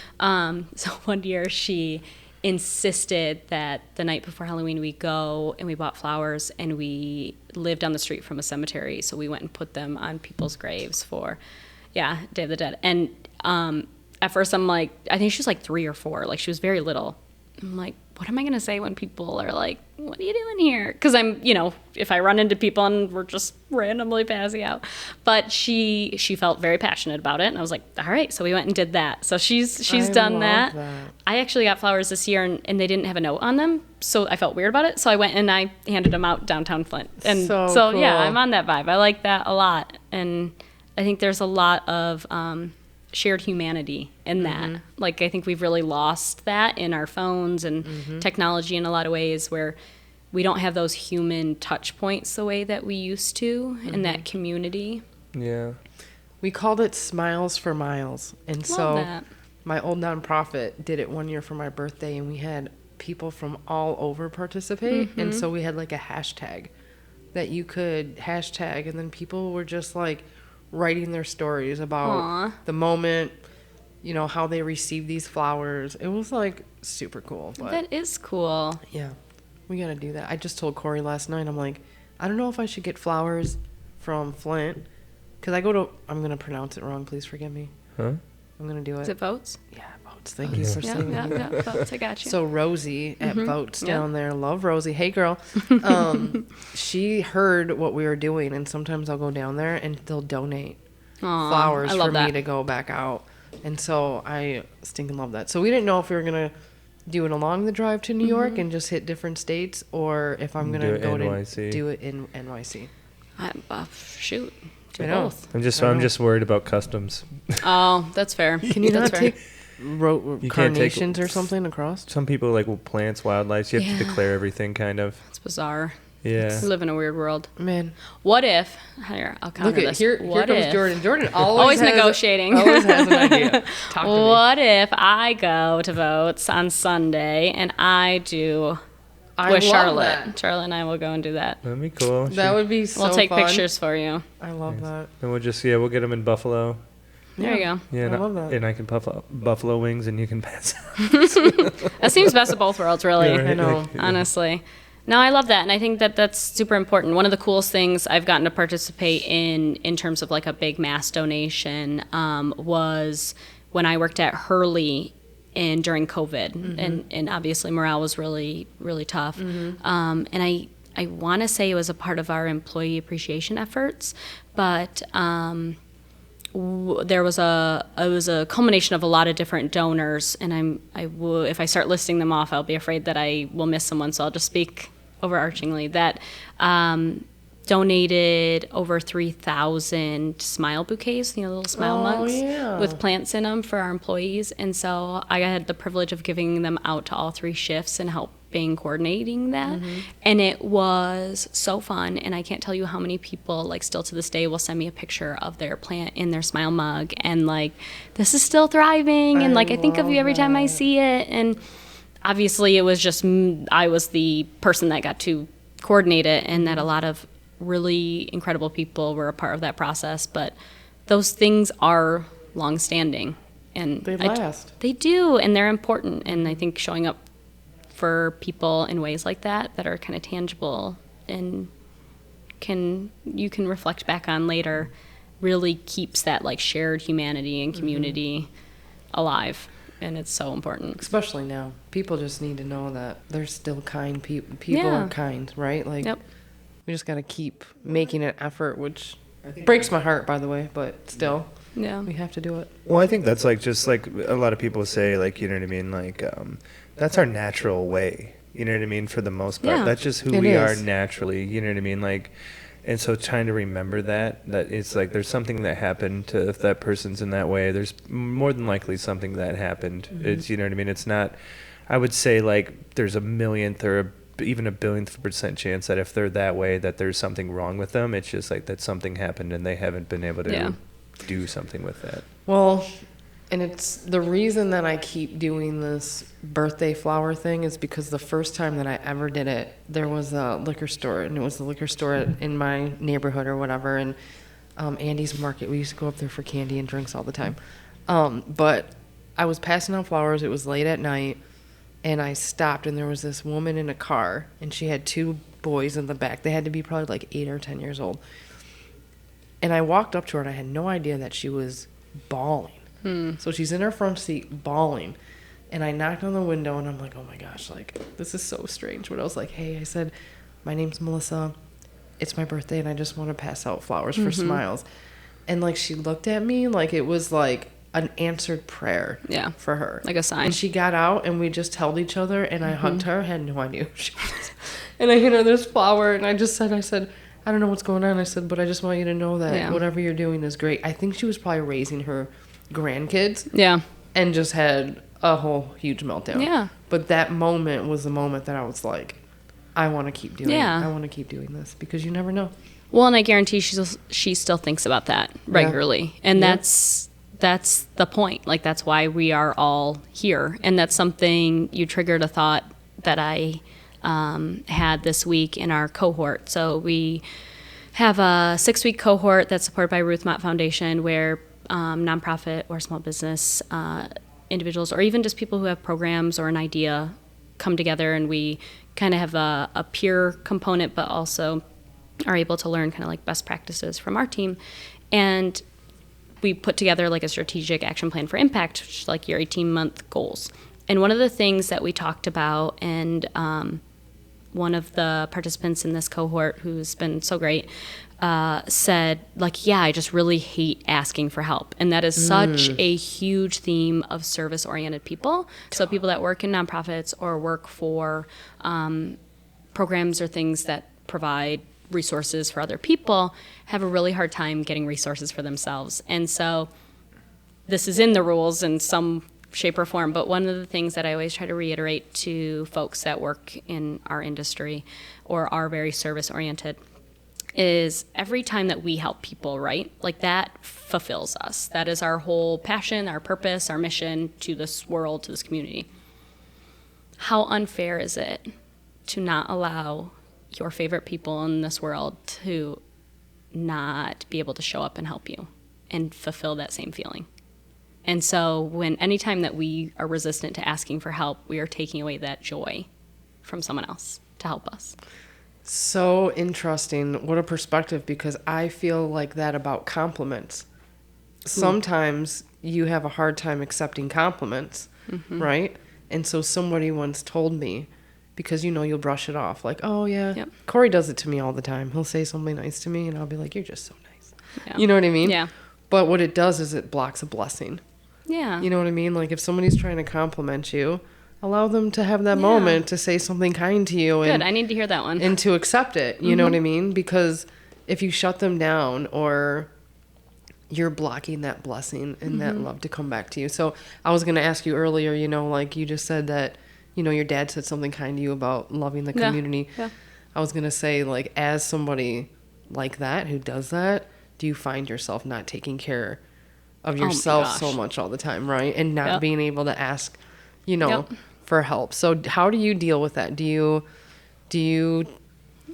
So one year she insisted that the night before Halloween we go and we bought flowers, and we lived down the street from a cemetery, so we went and put them on people's graves for Day of the Dead. And at first I'm like, I think she was like 3 or 4, like she was very little. I'm like, what am I gonna say when people are like, what are you doing here? Because I'm, you know, if I run into people and we're just randomly passing out. But she felt very passionate about it, and I was like, all right. So we went and did that. So she's done that. I actually got flowers this year, and they didn't have a note on them, so I felt weird about it. So I went and I handed them out downtown Flint. And so cool. Yeah, I'm on that vibe. I like that a lot, and I think there's a lot of shared humanity in that. Like, I think we've really lost that in our phones and technology in a lot of ways, where we don't have those human touch points the way that we used to in that community. Yeah. We called it Smiles for Miles. And Love that. My old nonprofit did it one year for my birthday, and we had people from all over participate. And so we had like a hashtag that you could hashtag, and then people were just like writing their stories about the moment, you know, how they received these flowers. It was like super cool. But That is cool. yeah, we got to do that. I just told Corey last night, I'm like, I don't know if I should get flowers from Flint, because I'm going to pronounce it wrong. Please forgive me. Huh? I'm going to do it. Is it Votes? Yeah, Votes. Thank you for saying that. Yeah, Votes. I got you. So Rosie at Votes Yeah. down there, love Rosie. Hey girl, she heard what we were doing, and sometimes I'll go down there and they'll donate Aw, flowers I for love me that. to go back out, and so I stinking love that. So we didn't know if we were gonna do it along the drive to New York and just hit different states, or if I'm Do gonna it go NYC. to do it in NYC. Shoot. Do I know. both. I'm I know. just worried about customs. Oh, that's fair. Can you That's not fair. take You can't take- carnations or something across? Some people like plants, wildlife. You have to Yeah. declare everything, kind of. It's bizarre. Yeah. We live in a weird world. Man, What if? Here, I'll counter look at this. here What comes if, Jordan. Jordan Always has negotiating. Always has an idea. Talk to me. What if I go to Votes on Sunday and I do I with love Charlotte? that. Charlotte and I will go and do that. That'd be cool. That would be so We'll take fun. pictures for you. I love that. And we'll just we'll get them in Buffalo. There you go. Yeah, I love that. And I can buffalo wings, and you can pass. That seems best of both worlds, really. Yeah, right. I know. Like, Honestly. No, I love that, and I think that that's super important. One of the coolest things I've gotten to participate in terms of like a big mass donation, was when I worked at Hurley during COVID, and obviously morale was really, really tough. And I want to say it was a part of our employee appreciation efforts, but there was it was a culmination of a lot of different donors, and if I start listing them off, I'll be afraid that I will miss someone, so I'll just speak overarchingly that donated over 3,000 smile bouquets, little smile mugs yeah. with plants in them for our employees. And so I had the privilege of giving them out to all 3 shifts and helping coordinating that. And it was so fun. And I can't tell you how many people, like, still to this day will send me a picture of their plant in their smile mug and like, this is still thriving. And like, I think of you every time I see it. And obviously it was just, I was the person that got to coordinate it, and that a lot of really incredible people were a part of that process. But those things are long-standing, and They last. they do, and they're important. And I think showing up for people in ways like that are kind of tangible and you can reflect back on later, really keeps that like shared humanity and community alive. And it's so important. Especially now. People just need to know that there's still kind people. People Yeah. are kind, right? Like, Yep. we just got to keep making an effort, which breaks my heart, by the way, but still, Yeah. we have to do it. Well, I think that's like just like a lot of people say, like, you know what I mean, like that's our natural way. You know what I mean? For the most part, Yeah. that's just who It we are is. naturally. You know what I mean? Like, and so trying to remember that it's like there's something that happened to, if that person's in that way, there's more than likely something that happened. It's, you know what I mean? It's not, I would say like there's a millionth or even a billionth % chance that if they're that way, that there's something wrong with them. It's just like that something happened and they haven't been able to Yeah. do something with that. Well, and it's the reason that I keep doing this birthday flower thing is because the first time that I ever did it, there was a liquor store, and it was the liquor store in my neighborhood or whatever, and Andy's Market. We used to go up there for candy and drinks all the time. But I was passing out flowers. It was late at night, and I stopped, and there was this woman in a car, and she had 2 boys in the back. They had to be probably like 8 or 10 years old. And I walked up to her, and I had no idea that she was bawling. So she's in her front seat bawling, and I knocked on the window, and I'm like, oh my gosh, like, this is so strange. But I was like, hey, I said, my name's Melissa. It's my birthday, and I just want to pass out flowers for smiles. And like, she looked at me like it was like an answered prayer. Yeah. For her, Like a sign. And she got out, and we just held each other, and I hugged her. I had no idea who she was. And I hit her this flower, and I said, I don't know what's going on. I said, but I just want you to know that Yeah. whatever you're doing is great. I think she was probably raising her grandkids Yeah. and just had a whole huge meltdown. Yeah. But that moment was the moment that I was like, I want to keep doing Yeah. I want to keep doing this, because you never know. Well, and I guarantee she still thinks about that regularly. And Yeah. that's the point. Like, that's why we are all here. And that's something, you triggered a thought that I had this week in our cohort. So we have a 6-week cohort that's supported by Ruth Mott Foundation, where nonprofit or small business individuals, or even just people who have programs or an idea, come together, and we kind of have a peer component, but also are able to learn kind of like best practices from our team. And we put together like a strategic action plan for impact, which is like your 18-month goals. And one of the things that we talked about, and one of the participants in this cohort, who's been so great, said, like, yeah, I just really hate asking for help. And that is such a huge theme of service-oriented people. So people that work in nonprofits or work for programs or things that provide resources for other people have a really hard time getting resources for themselves. And so this is in the rules in some shape or form, but one of the things that I always try to reiterate to folks that work in our industry or are very service oriented is every time that we help people, right? Like, that fulfills us. That is our whole passion, our purpose, our mission to this world, to this community. How unfair is it to not allow your favorite people in this world to not be able to show up and help you and fulfill that same feeling? And so anytime that we are resistant to asking for help, we are taking away that joy from someone else to help us. So interesting. What a perspective, because I feel like that about compliments. Sometimes you have a hard time accepting compliments, right? And so somebody once told me, because you'll brush it off, like, oh yeah, Yep. Corey does it to me all the time. He'll say something nice to me and I'll be like, you're just so nice. Yeah. You know what I mean? Yeah. But what it does is it blocks a blessing. Yeah. You know what I mean? Like, if somebody's trying to compliment you, allow them to have that Yeah. moment to say something kind to you. Good. I need to hear that one. And to accept it. You know what I mean? Because if you shut them down, or you're blocking that blessing and that love to come back to you. So I was going to ask you earlier, like you just said that, your dad said something kind to you about loving the community. Yeah. I was going to say, like, as somebody like that who does that, do you find yourself not taking care of yourself so much all the time, right? And not being able to ask, for help. So how do you deal with that? Do you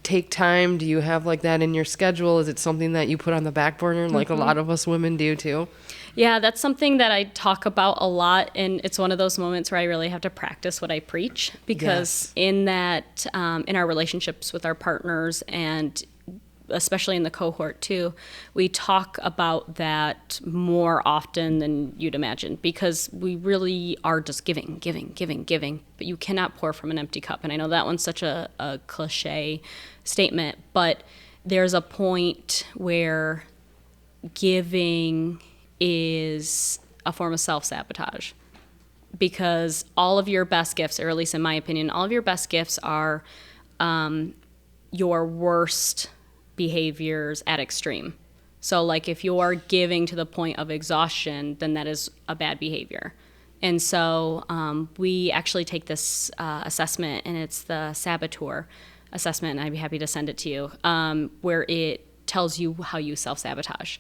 take time? Do you have like that in your schedule? Is it something that you put on the back burner like a lot of us women do too? Yeah, that's something that I talk about a lot, and it's one of those moments where I really have to practice what I preach, because in that, in our relationships with our partners, and especially in the cohort too, we talk about that more often than you'd imagine, because we really are just giving, but you cannot pour from an empty cup. And I know that one's such a cliche statement, but there's a point where giving is a form of self-sabotage, because all of your best gifts, or at least in my opinion, all of your best gifts are your worst behaviors at extreme. So like, if you're giving to the point of exhaustion, then that is a bad behavior. And so we actually take this assessment, and it's the saboteur assessment, and I'd be happy to send it to you, where it tells you how you self-sabotage.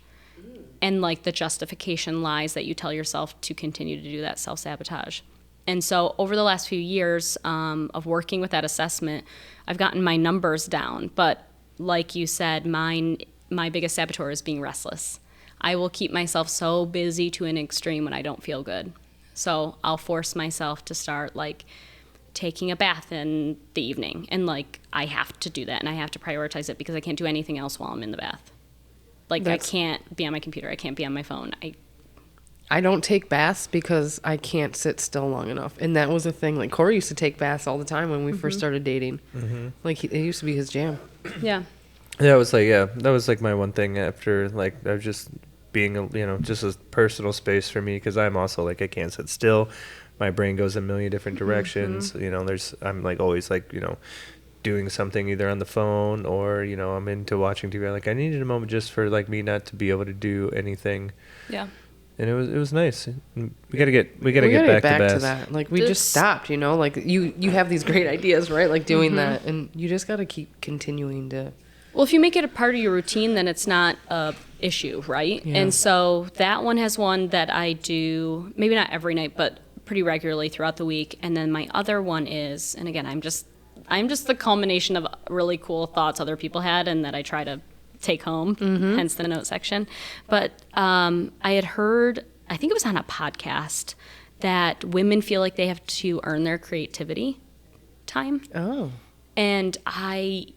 And like the justification lies that you tell yourself to continue to do that self-sabotage. And so over the last few years of working with that assessment, I've gotten my numbers down. But like you said, my biggest saboteur is being restless. I will keep myself so busy to an extreme when I don't feel good. So I'll force myself to start like taking a bath in the evening. And like, I have to do that, and I have to prioritize it, because I can't do anything else while I'm in the bath. Like, I can't be on my computer. I can't be on my phone. I don't take baths because I can't sit still long enough. And that was a thing. Like, Corey used to take baths all the time when we first started dating. Like, it used to be his jam. Yeah. That was like my one thing after, like, I was just being, just a personal space for me, because I'm also like, I can't sit still. My brain goes a million different directions. I'm like always like, doing something either on the phone or, I'm into watching TV. Like, I needed a moment just for like me not to be able to do anything. Yeah. And it was nice. We gotta get back to that. Like, we just stopped, like you have these great ideas, right? Like doing that, and you just got to keep continuing to. Well, if you make it a part of your routine, then it's not a issue, right? Yeah. And so that one has one that I do, maybe not every night, but pretty regularly throughout the week. And then my other one is, and again, I'm just the culmination of really cool thoughts other people had and that I try to take home, hence the note section. But I had heard, I think it was on a podcast, that women feel like they have to earn their creativity time. Oh. And I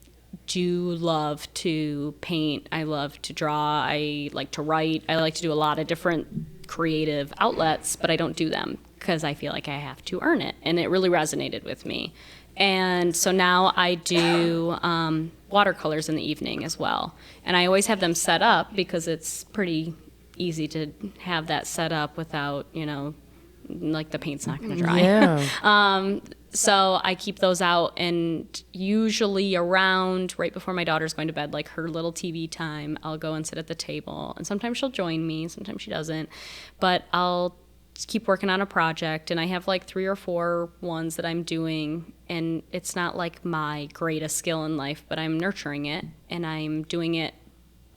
do love to paint. I love to draw. I like to write. I like to do a lot of different creative outlets, but I don't do them because I feel like I have to earn it. And it really resonated with me. And so now I do watercolors in the evening as well. And I always have them set up because it's pretty easy to have that set up without, like the paint's not going to dry. Yeah. So I keep those out, and usually around right before my daughter's going to bed, like her little TV time, I'll go and sit at the table. And sometimes she'll join me, sometimes she doesn't. But I'll keep working on a project, and I have like 3 or 4 ones that I'm doing, and it's not like my greatest skill in life, but I'm nurturing it, and I'm doing it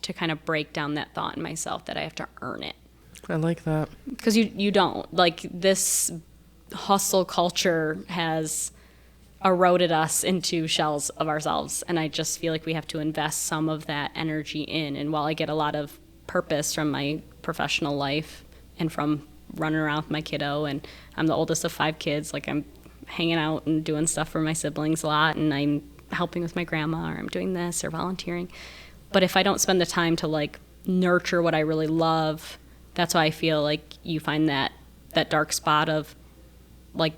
to kind of break down that thought in myself that I have to earn it. I like that. Because you don't. Like, this hustle culture has eroded us into shells of ourselves, and I just feel like we have to invest some of that energy in. And while I get a lot of purpose from my professional life and from running around with my kiddo, and I'm the oldest of 5 kids, like I'm hanging out and doing stuff for my siblings a lot, and I'm helping with my grandma, or I'm doing this or volunteering. But if I don't spend the time to like nurture what I really love, that's why I feel like you find that dark spot of like,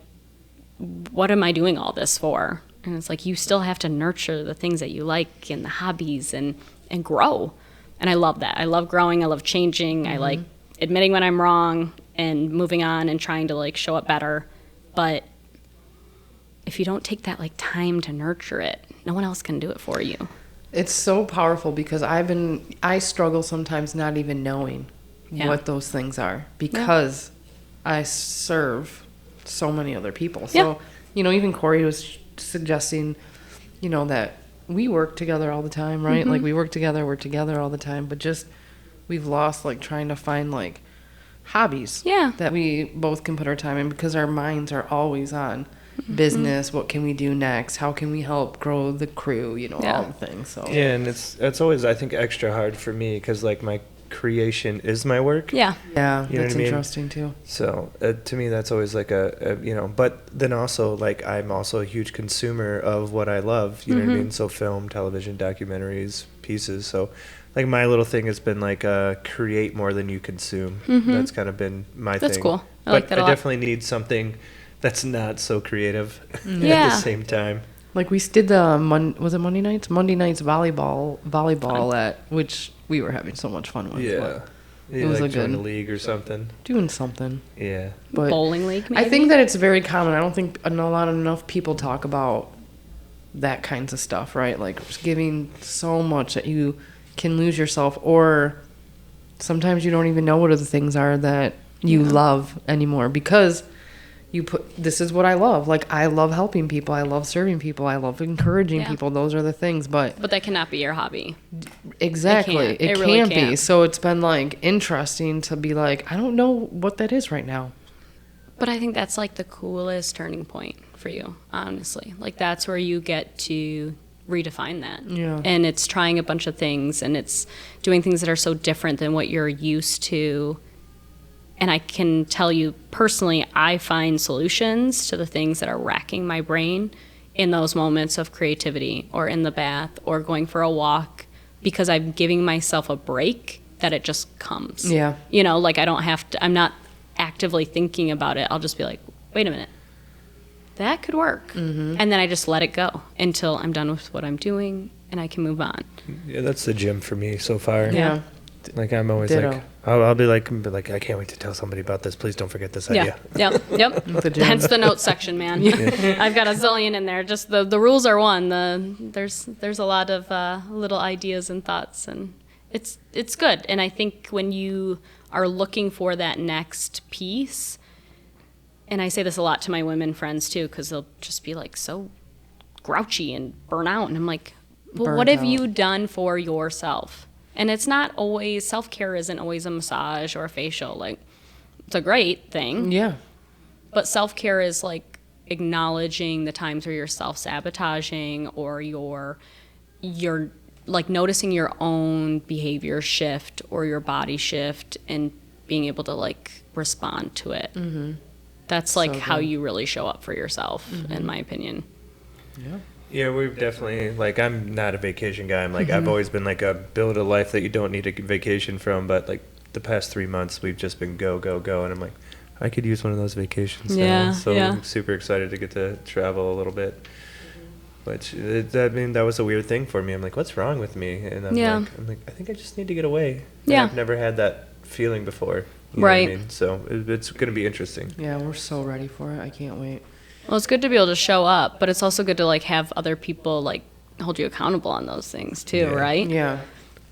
what am I doing all this for? And it's like, you still have to nurture the things that you like and the hobbies and grow. And I love that. I love growing. I love changing. I like admitting when I'm wrong and moving on and trying to like show up better. But if you don't take that like time to nurture it, no one else can do it for you. It's so powerful because I struggle sometimes not even knowing what those things are because I serve so many other people. So, even Corey was suggesting, that we work together all the time, right? Like we work together, we're together all the time, but just we've lost like trying to find like hobbies that we both can put our time in because our minds are always on business. What can we do next? How can we help grow the crew? All the things. So and it's always, I think, extra hard for me because like my creation is my work. Yeah, you know that's what I mean? Interesting too. So to me, that's always like but then also like I'm also a huge consumer of what I love. You know what I mean? So film, television, documentaries, pieces. So like my little thing has been like create more than you consume. That's kind of been my thing. That's cool. I but like that a lot. I definitely need something that's not so creative at Yeah. the same time. Like we did the was it Monday nights? Monday nights volleyball at which we were having so much fun with. Yeah. It was like a join good a league or something. doing something. Yeah. But Bowling league, maybe? I think that it's very common. I don't think enough people talk about that kinds of stuff, right? Like just giving so much that you can lose yourself, or sometimes you don't even know what the things are that you love anymore because you put, this is what I love. Like, I love helping people. I love serving people. I love encouraging people. Those are the things, but that cannot be your hobby. exactly. It really can't can't. be. So it's been like interesting to be like, I don't know what that is right now. But I think that's like the coolest turning point for you, honestly. Like that's where you get to redefine that. Yeah. And it's trying a bunch of things, and it's doing things that are so different than what you're used to. And I can tell you personally, I find solutions to the things that are racking my brain in those moments of creativity or in the bath or going for a walk because I'm giving myself a break that it just comes. Yeah. Like I don't have to, I'm not actively thinking about it. I'll just be like, wait a minute, that could work. And then I just let it go until I'm done with what I'm doing and I can move on. Yeah, that's the gym for me so far. Yeah. Like I'm always Ditto. like, I'll be like, I can't wait to tell somebody about this. Please don't forget this idea. Yep. The gym. Hence the notes section, man. I've got a zillion in there. Just the rules are one. There's a lot of little ideas and thoughts, and it's good. And I think when you are looking for that next piece, and I say this a lot to my women friends too, because they'll just be like so grouchy and burn out, and I'm like, well, what have you done for yourself? And it's not always, self-care isn't always a massage or a facial. Like, it's a great thing. Yeah. But self-care is like acknowledging the times where you're self-sabotaging or you're like noticing your own behavior shift or your body shift and being able to like respond to it. Mm-hmm. That's like how you really show up for yourself, in my opinion. Yeah. Yeah, we've definitely, like, I'm not a vacation guy. I'm like, I've always been like a build a life that you don't need a vacation from. But like the past 3 months, we've just been go, go, go. And I'm like, I could use one of those vacations now. So I'm super excited to get to travel a little bit. Which, I mean, that was a weird thing for me. I'm like, what's wrong with me? And I'm like, I think I just need to get away. And I've never had that feeling before. You know what I mean? So it's going to be interesting. Yeah, we're so ready for it. I can't wait. Well, it's good to be able to show up, but it's also good to like have other people like hold you accountable on those things too, right? Yeah.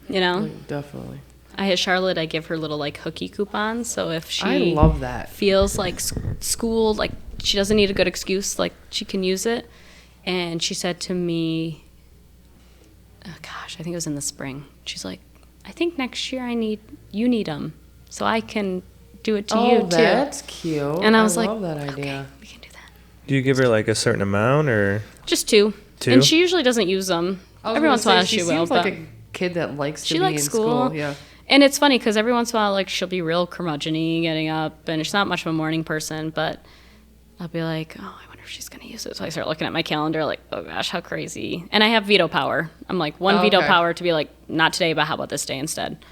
You know? Like, definitely. I had Charlotte, I give her little like hooky coupons, so if she I love that. feels like school, like she doesn't need a good excuse, like she can use it. And she said to me, oh gosh, I think it was in the spring. She's like, I think next year you need them, so I can do it to you too. Oh, that's cute. And I was like, love that idea. Okay, we can do that. Do you give her like a certain amount or? Just two. And she usually doesn't use them. Every once in a while she will. Seems like a kid that likes to be in school. Yeah. And it's funny because every once in a while, like, she'll be real curmudgeon-y getting up, and she's not much of a morning person, but I'll be like, oh, I wonder if she's going to use it. So I start looking at my calendar like, oh, gosh, how crazy. And I have veto power. I'm like, veto power to be like, not today, but how about this day instead?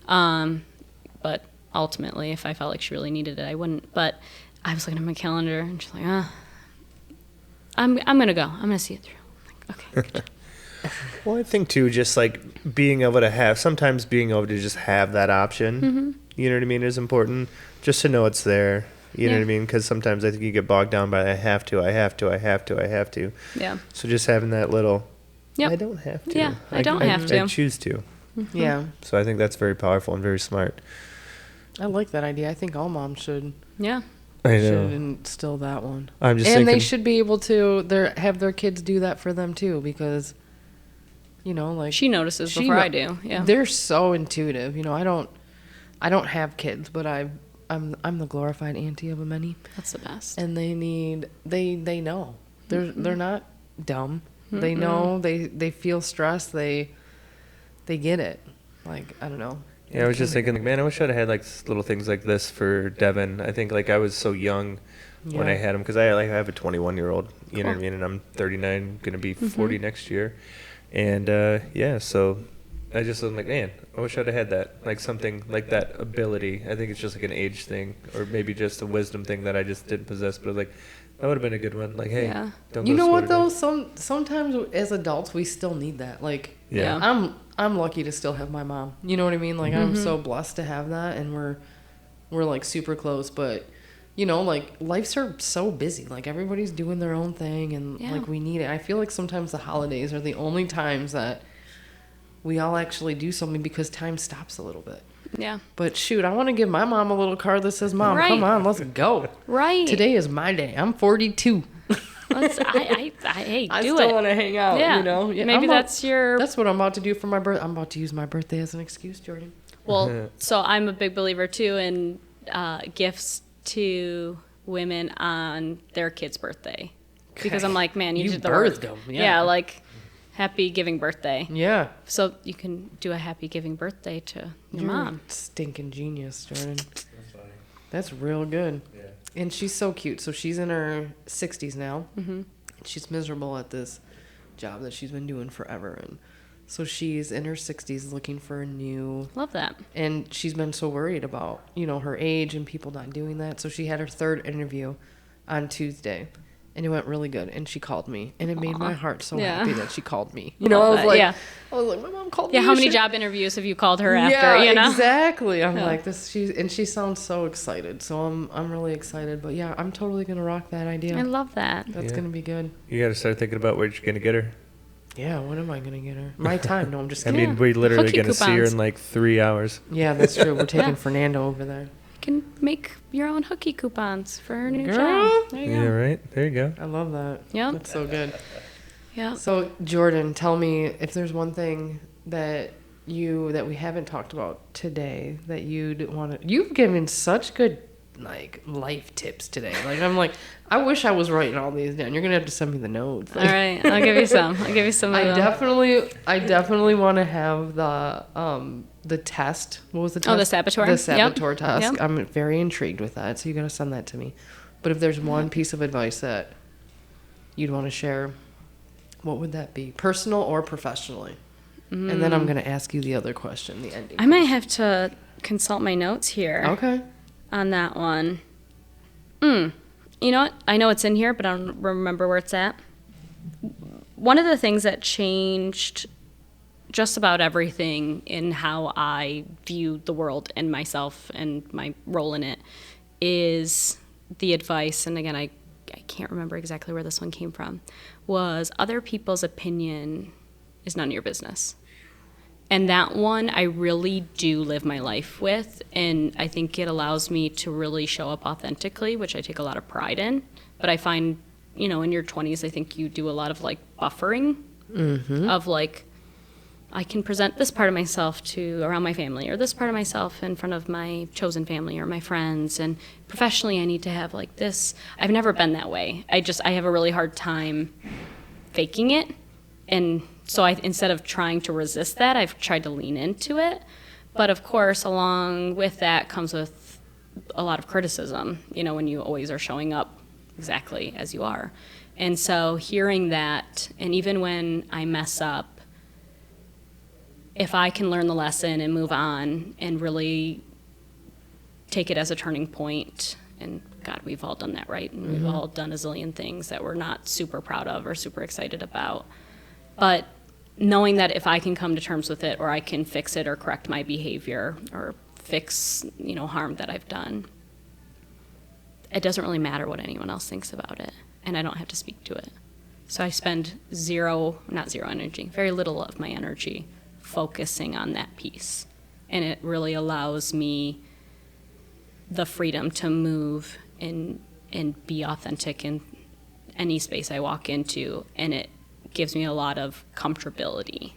But ultimately, if I felt like she really needed it, I wouldn't. But I was looking at my calendar, and she's like, I'm going to go. I'm going to see it through. I'm like, okay, good. Well, I think too, just like being able to just have that option, you know what I mean, is important. Just to know it's there, you know what I mean? Because sometimes I think you get bogged down by I have to. Yeah. So just having that little, I don't have to. Yeah, I don't have to. I choose to. Mm-hmm. Yeah. So I think that's very powerful and very smart. I like that idea. I think all moms should. Yeah. I know. Should instill that one. I'm just and thinking, they should be able to have their kids do that for them too, because, you know, like she notices before I do. Yeah. They're so intuitive. You know, I don't have kids, but I'm the glorified auntie of a many. That's the best. And they know. They're not dumb. They know. They feel stress. They get it. Like, I don't know. Yeah, I was just thinking, like, man, I wish I'd have had like little things like this for Devin. I think like I was so young when I had him, because I have a 21-year-old, you know what I mean, and I'm 39, gonna be 40 next year, and so I just was like, man, I wish I'd have had that, like something like that ability. I think it's just like an age thing, or maybe just a wisdom thing that I just didn't possess. But I was like, that would have been a good one. Like, hey, don't go. You know what though? Sometimes as adults we still need that. Like, I'm lucky to still have my mom. You know what I mean? Like, I'm so blessed to have that, and we're like super close. But, you know, like, lives are so busy. Like, everybody's doing their own thing, and like, we need it. I feel like sometimes the holidays are the only times that we all actually do something, because time stops a little bit. Yeah. But shoot, I want to give my mom a little card that says, "Mom, Right. come on, let's go." Right. Today is my day. I'm 42. I I do still it. want to hang out, Yeah. you know? Yeah, Maybe that's what I'm about to do for my birthday. I'm about to use my birthday as an excuse, Jordan. Well, so I'm a big believer too in gifts to women on their kid's birthday, because I'm like, man, you did the work. birthed them. Yeah, like happy giving birthday. Yeah. So you can do a happy giving birthday to your You're mom. a stinking genius, Jordan. That's real good. Yeah. And she's so cute. So she's in her 60s now. Mm-hmm. She's miserable at this job that she's been doing forever. And so she's in her 60s looking for a new... Love that. And she's been so worried about, you know, her age and people not doing that. So she had her third interview on Tuesday. And it went really good. And she called me. And it made my heart so happy that she called me. You know, I was like, my mom called me. Yeah, how many job interviews have you called her after, you know? Exactly. I'm like, she sounds so excited. So I'm really excited. But yeah, I'm totally going to rock that idea. I love that. That's going to be good. You got to start thinking about where you're going to get her. Yeah, when am I going to get her? My time. No, I'm just I kidding. mean, we're literally Cookie going to see her coupons. in like 3 hours. Yeah, that's true. We're taking Fernando over there. You can make your own hookie coupons for her new Girl. job. There you Yeah, go. right. There you go. I love that. Yeah. That's so good. Yeah. So, Jordan, tell me if there's one thing that we haven't talked about today that you'd want to... You've given such good like life tips today. Like I'm like, I wish I was writing all these down. You're gonna have to send me the notes. All right, I'll give you some. I'll give you some. I definitely want to have the test. What was the test? Oh, the saboteur. The saboteur task. Yep. I'm very intrigued with that. So you gotta send that to me. But if there's one piece of advice that you'd want to share, what would that be? Personal or professionally? And then I'm gonna ask you the other question, the ending. I might have to consult my notes here. Okay. On that one. You know what? I know it's in here, but I don't remember where it's at. One of the things that changed just about everything in how I view the world and myself and my role in it is the advice, and again, I can't remember exactly where this one came from, was other people's opinion is none of your business. And that one I really do live my life with, and I think it allows me to really show up authentically, which I take a lot of pride in. But I find, you know, in your 20s, I think you do a lot of like buffering of like, I can present this part of myself to around my family, or this part of myself in front of my chosen family or my friends, and professionally I need to have like this. I've never been that way. I have a really hard time faking it, and so instead of trying to resist that, I've tried to lean into it. But of course, along with that comes with a lot of criticism, you know, when you always are showing up exactly as you are. And so hearing that, and even when I mess up, if I can learn the lesson and move on and really take it as a turning point, and God, we've all done that, right? And we've all done a zillion things that we're not super proud of or super excited about. But knowing that if I can come to terms with it, or I can fix it or correct my behavior or fix, you know, harm that I've done, it doesn't really matter what anyone else thinks about it, and I don't have to speak to it. So I spend very little of my energy focusing on that piece, and it really allows me the freedom to move and be authentic in any space I walk into, and it gives me a lot of comfortability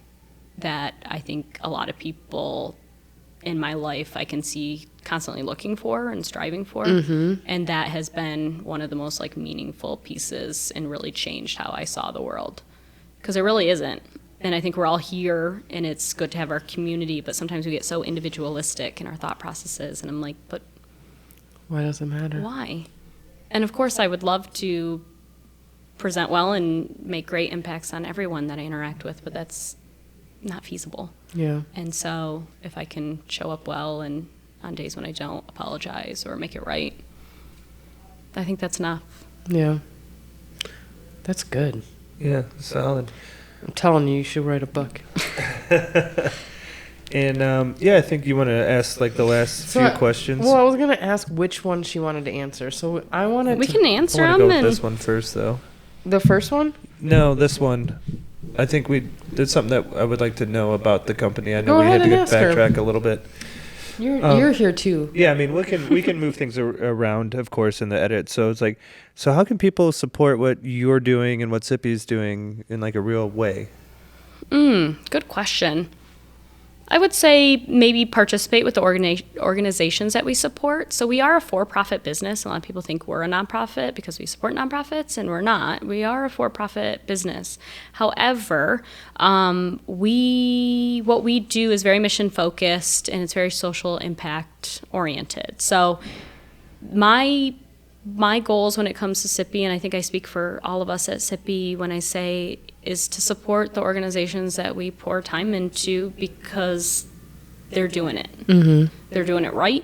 that I think a lot of people in my life I can see constantly looking for and striving for. And that has been one of the most like meaningful pieces and really changed how I saw the world, because it really isn't. And I think we're all here, and it's good to have our community, but sometimes we get so individualistic in our thought processes, and I'm like, but why does it matter? Why? And of course I would love to present well and make great impacts on everyone that I interact with, but that's not feasible. Yeah. And so if I can show up well and on days when I don't, apologize or make it right, I think that's enough. Yeah. That's good. Yeah, solid. I'm telling you, you should write a book. And yeah, I think you want to ask like the last few questions. Well, I was gonna ask which one she wanted to answer, so I wanted. We can answer I them. want to go with this one first, though. The first one? No, this one. I think there's something that I would like to know about the company. I know Go we ahead had to and ask her. backtrack a little bit. You're here too. Yeah, I mean, we can move things around, of course, in the edit. So it's like, so how can people support what you're doing and what SIPI is doing in like a real way? Good question. I would say maybe participate with the organizations that we support. So we are a for-profit business. A lot of people think we're a nonprofit because we support nonprofits, and we're not. We are a for-profit business. However, what we do is very mission-focused, and it's very social impact-oriented. So my goals when it comes to SIPI, and I think I speak for all of us at SIPI when I say, is to support the organizations that we pour time into because they're doing it. They're doing it right.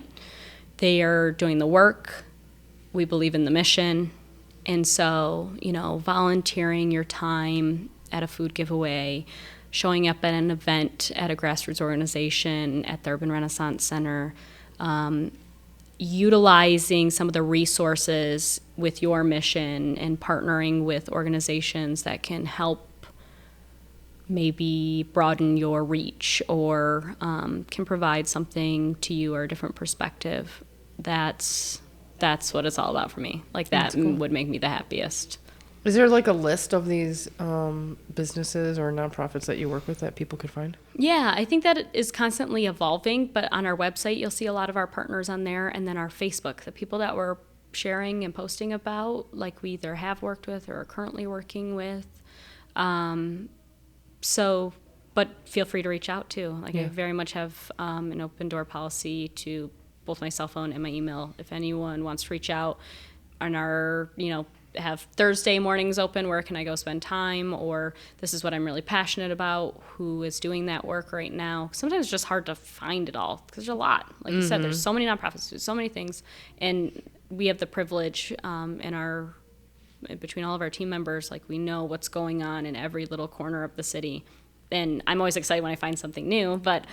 They are doing the work. We believe in the mission. And so, you know, volunteering your time at a food giveaway, showing up at an event at a grassroots organization, at the Urban Renaissance Center, utilizing some of the resources with your mission and partnering with organizations that can help maybe broaden your reach or can provide something to you or a different perspective. That's what it's all about for me. Like that would make me the happiest. Is there like a list of these businesses or nonprofits that you work with that people could find? Yeah, I think that it is constantly evolving, but on our website, you'll see a lot of our partners on there, and then our Facebook, the people that we're sharing and posting about, like we either have worked with or are currently working with. So, but feel free to reach out too. Like I very much have an open door policy to both my cell phone and my email. If anyone wants to reach out on our, have Thursday mornings open, where can I go spend time? Or this is what I'm really passionate about, who is doing that work right now. Sometimes it's just hard to find it all because there's a lot. Like you said, there's so many nonprofits, there's so many things. And we have the privilege between all of our team members, like we know what's going on in every little corner of the city. And I'm always excited when I find something new, but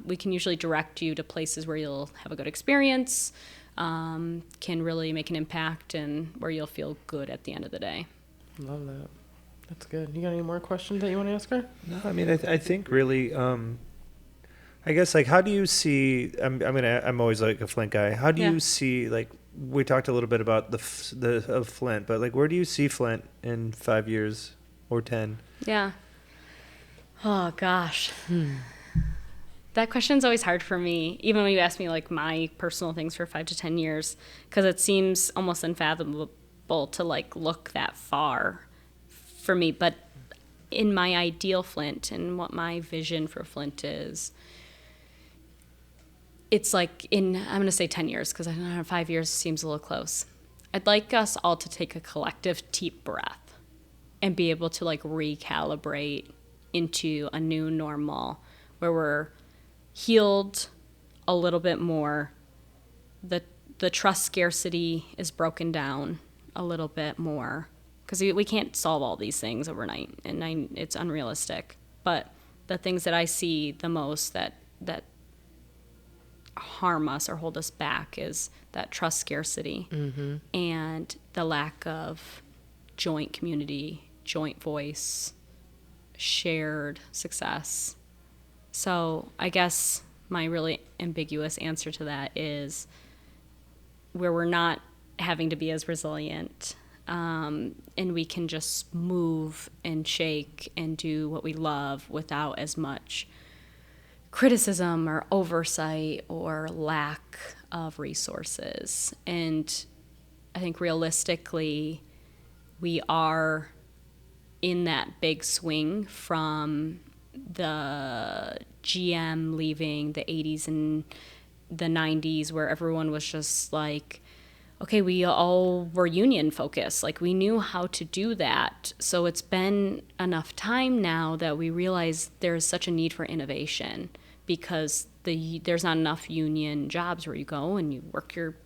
we can usually direct you to places where you'll have a good experience, can really make an impact, and where you'll feel good at the end of the day. Love that. That's good. You got any more questions that you want to ask her? No, I mean, I think really, I guess, like, how do you see, I'm always like a Flint guy. How do you see, like, we talked a little bit about of Flint, but like, where do you see Flint in 5 years or 10? Yeah. Oh gosh. That question's always hard for me, even when you ask me like my personal things for 5 to 10 years, because it seems almost unfathomable to like look that far for me. But in my ideal Flint and what my vision for Flint is, it's like I'm going to say 10 years because I don't know, 5 years seems a little close. I'd like us all to take a collective deep breath and be able to like recalibrate into a new normal where we're healed a little bit more. The trust scarcity is broken down a little bit more because we can't solve all these things overnight, and it's unrealistic. But the things that I see the most that harm us or hold us back is that trust scarcity and the lack of joint community, joint voice, shared success. So I guess my really ambiguous answer to that is where we're not having to be as resilient, and we can just move and shake and do what we love without as much criticism or oversight or lack of resources. And I think realistically, we are in that big swing from the GM leaving the 80s and the 90s, where everyone was just like, okay, we all were union focused. Like we knew how to do that. So it's been enough time now that we realize there's such a need for innovation because there's not enough union jobs where you go and you work your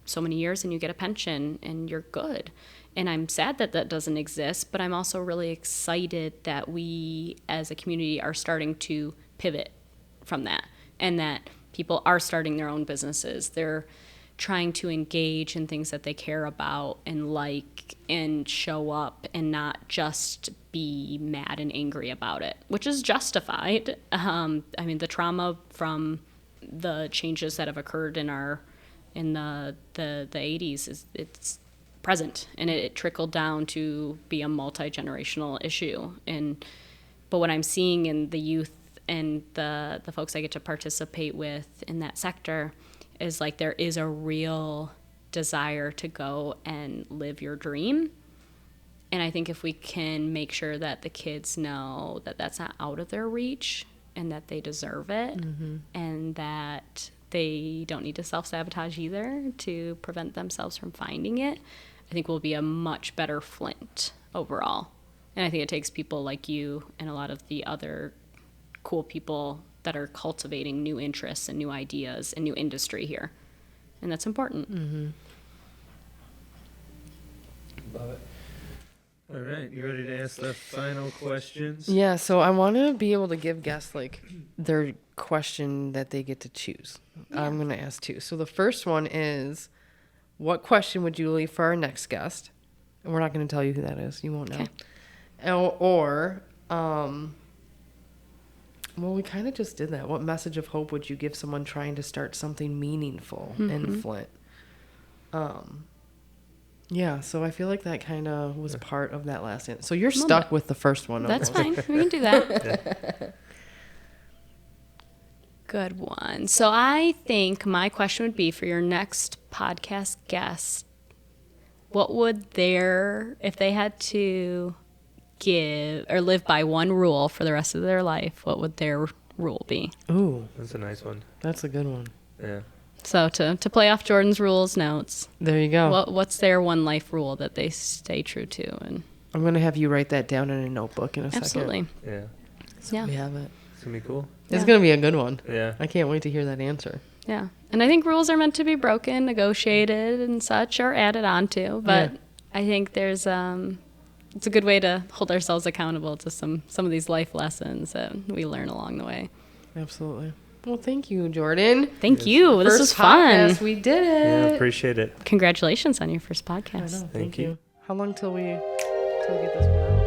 so many years and you get a pension and you're good. And I'm sad that that doesn't exist, but I'm also really excited that we as a community are starting to pivot from that, and that people are starting their own businesses. They're trying to engage in things that they care about and like and show up and not just be mad and angry about it, which is justified. I mean, the trauma from the changes that have occurred in the 80s it's present, and it trickled down to be a multi-generational issue. But what I'm seeing in the youth and the folks I get to participate with in that sector is like there is a real desire to go and live your dream. And I think if we can make sure that the kids know that that's not out of their reach and that they deserve it, and that they don't need to self-sabotage either to prevent themselves from finding it, I think we'll be a much better Flint overall. And I think it takes people like you and a lot of the other cool people that are cultivating new interests and new ideas and new industry here. And that's important. Love it. All right, you ready to ask the final questions? Yeah, so I want to be able to give guests like their question that they get to choose. I'm going to ask two. So the first one is, what question would you leave for our next guest? And we're not going to tell you who that is. You won't know. Or well, we kind of just did that. What message of hope would you give someone trying to start something meaningful in Flint? Yeah, so I feel like that kind of was part of that last answer. So you're Little stuck bit. with the first one. That's almost. fine. We can do that. Good one. So I think my question would be for your next podcast guest, what would if they had to give or live by one rule for the rest of their life, what would their rule be? Ooh, That's a nice one. that's a good one. Yeah. So to play off Jordan's rules notes, There you go. what's their one life rule that they stay true to? And I'm going to have you write that down in a notebook in a absolutely, Yeah. second. yeah, We have it. It's gonna be cool. It's Yeah. going to be a good one. Yeah. I can't wait to hear that answer. yeah. And I think rules are meant to be broken, negotiated, and such, or added on to. But Yeah. I think there's it's a good way to hold ourselves accountable to some of these life lessons that we learn along the way. Absolutely. Well, thank you, Jordan. Thank you. This First was fun. podcast, we did Yeah. it. Appreciate it. Congratulations on your first I podcast. know. Thank you. How long till we get this one out?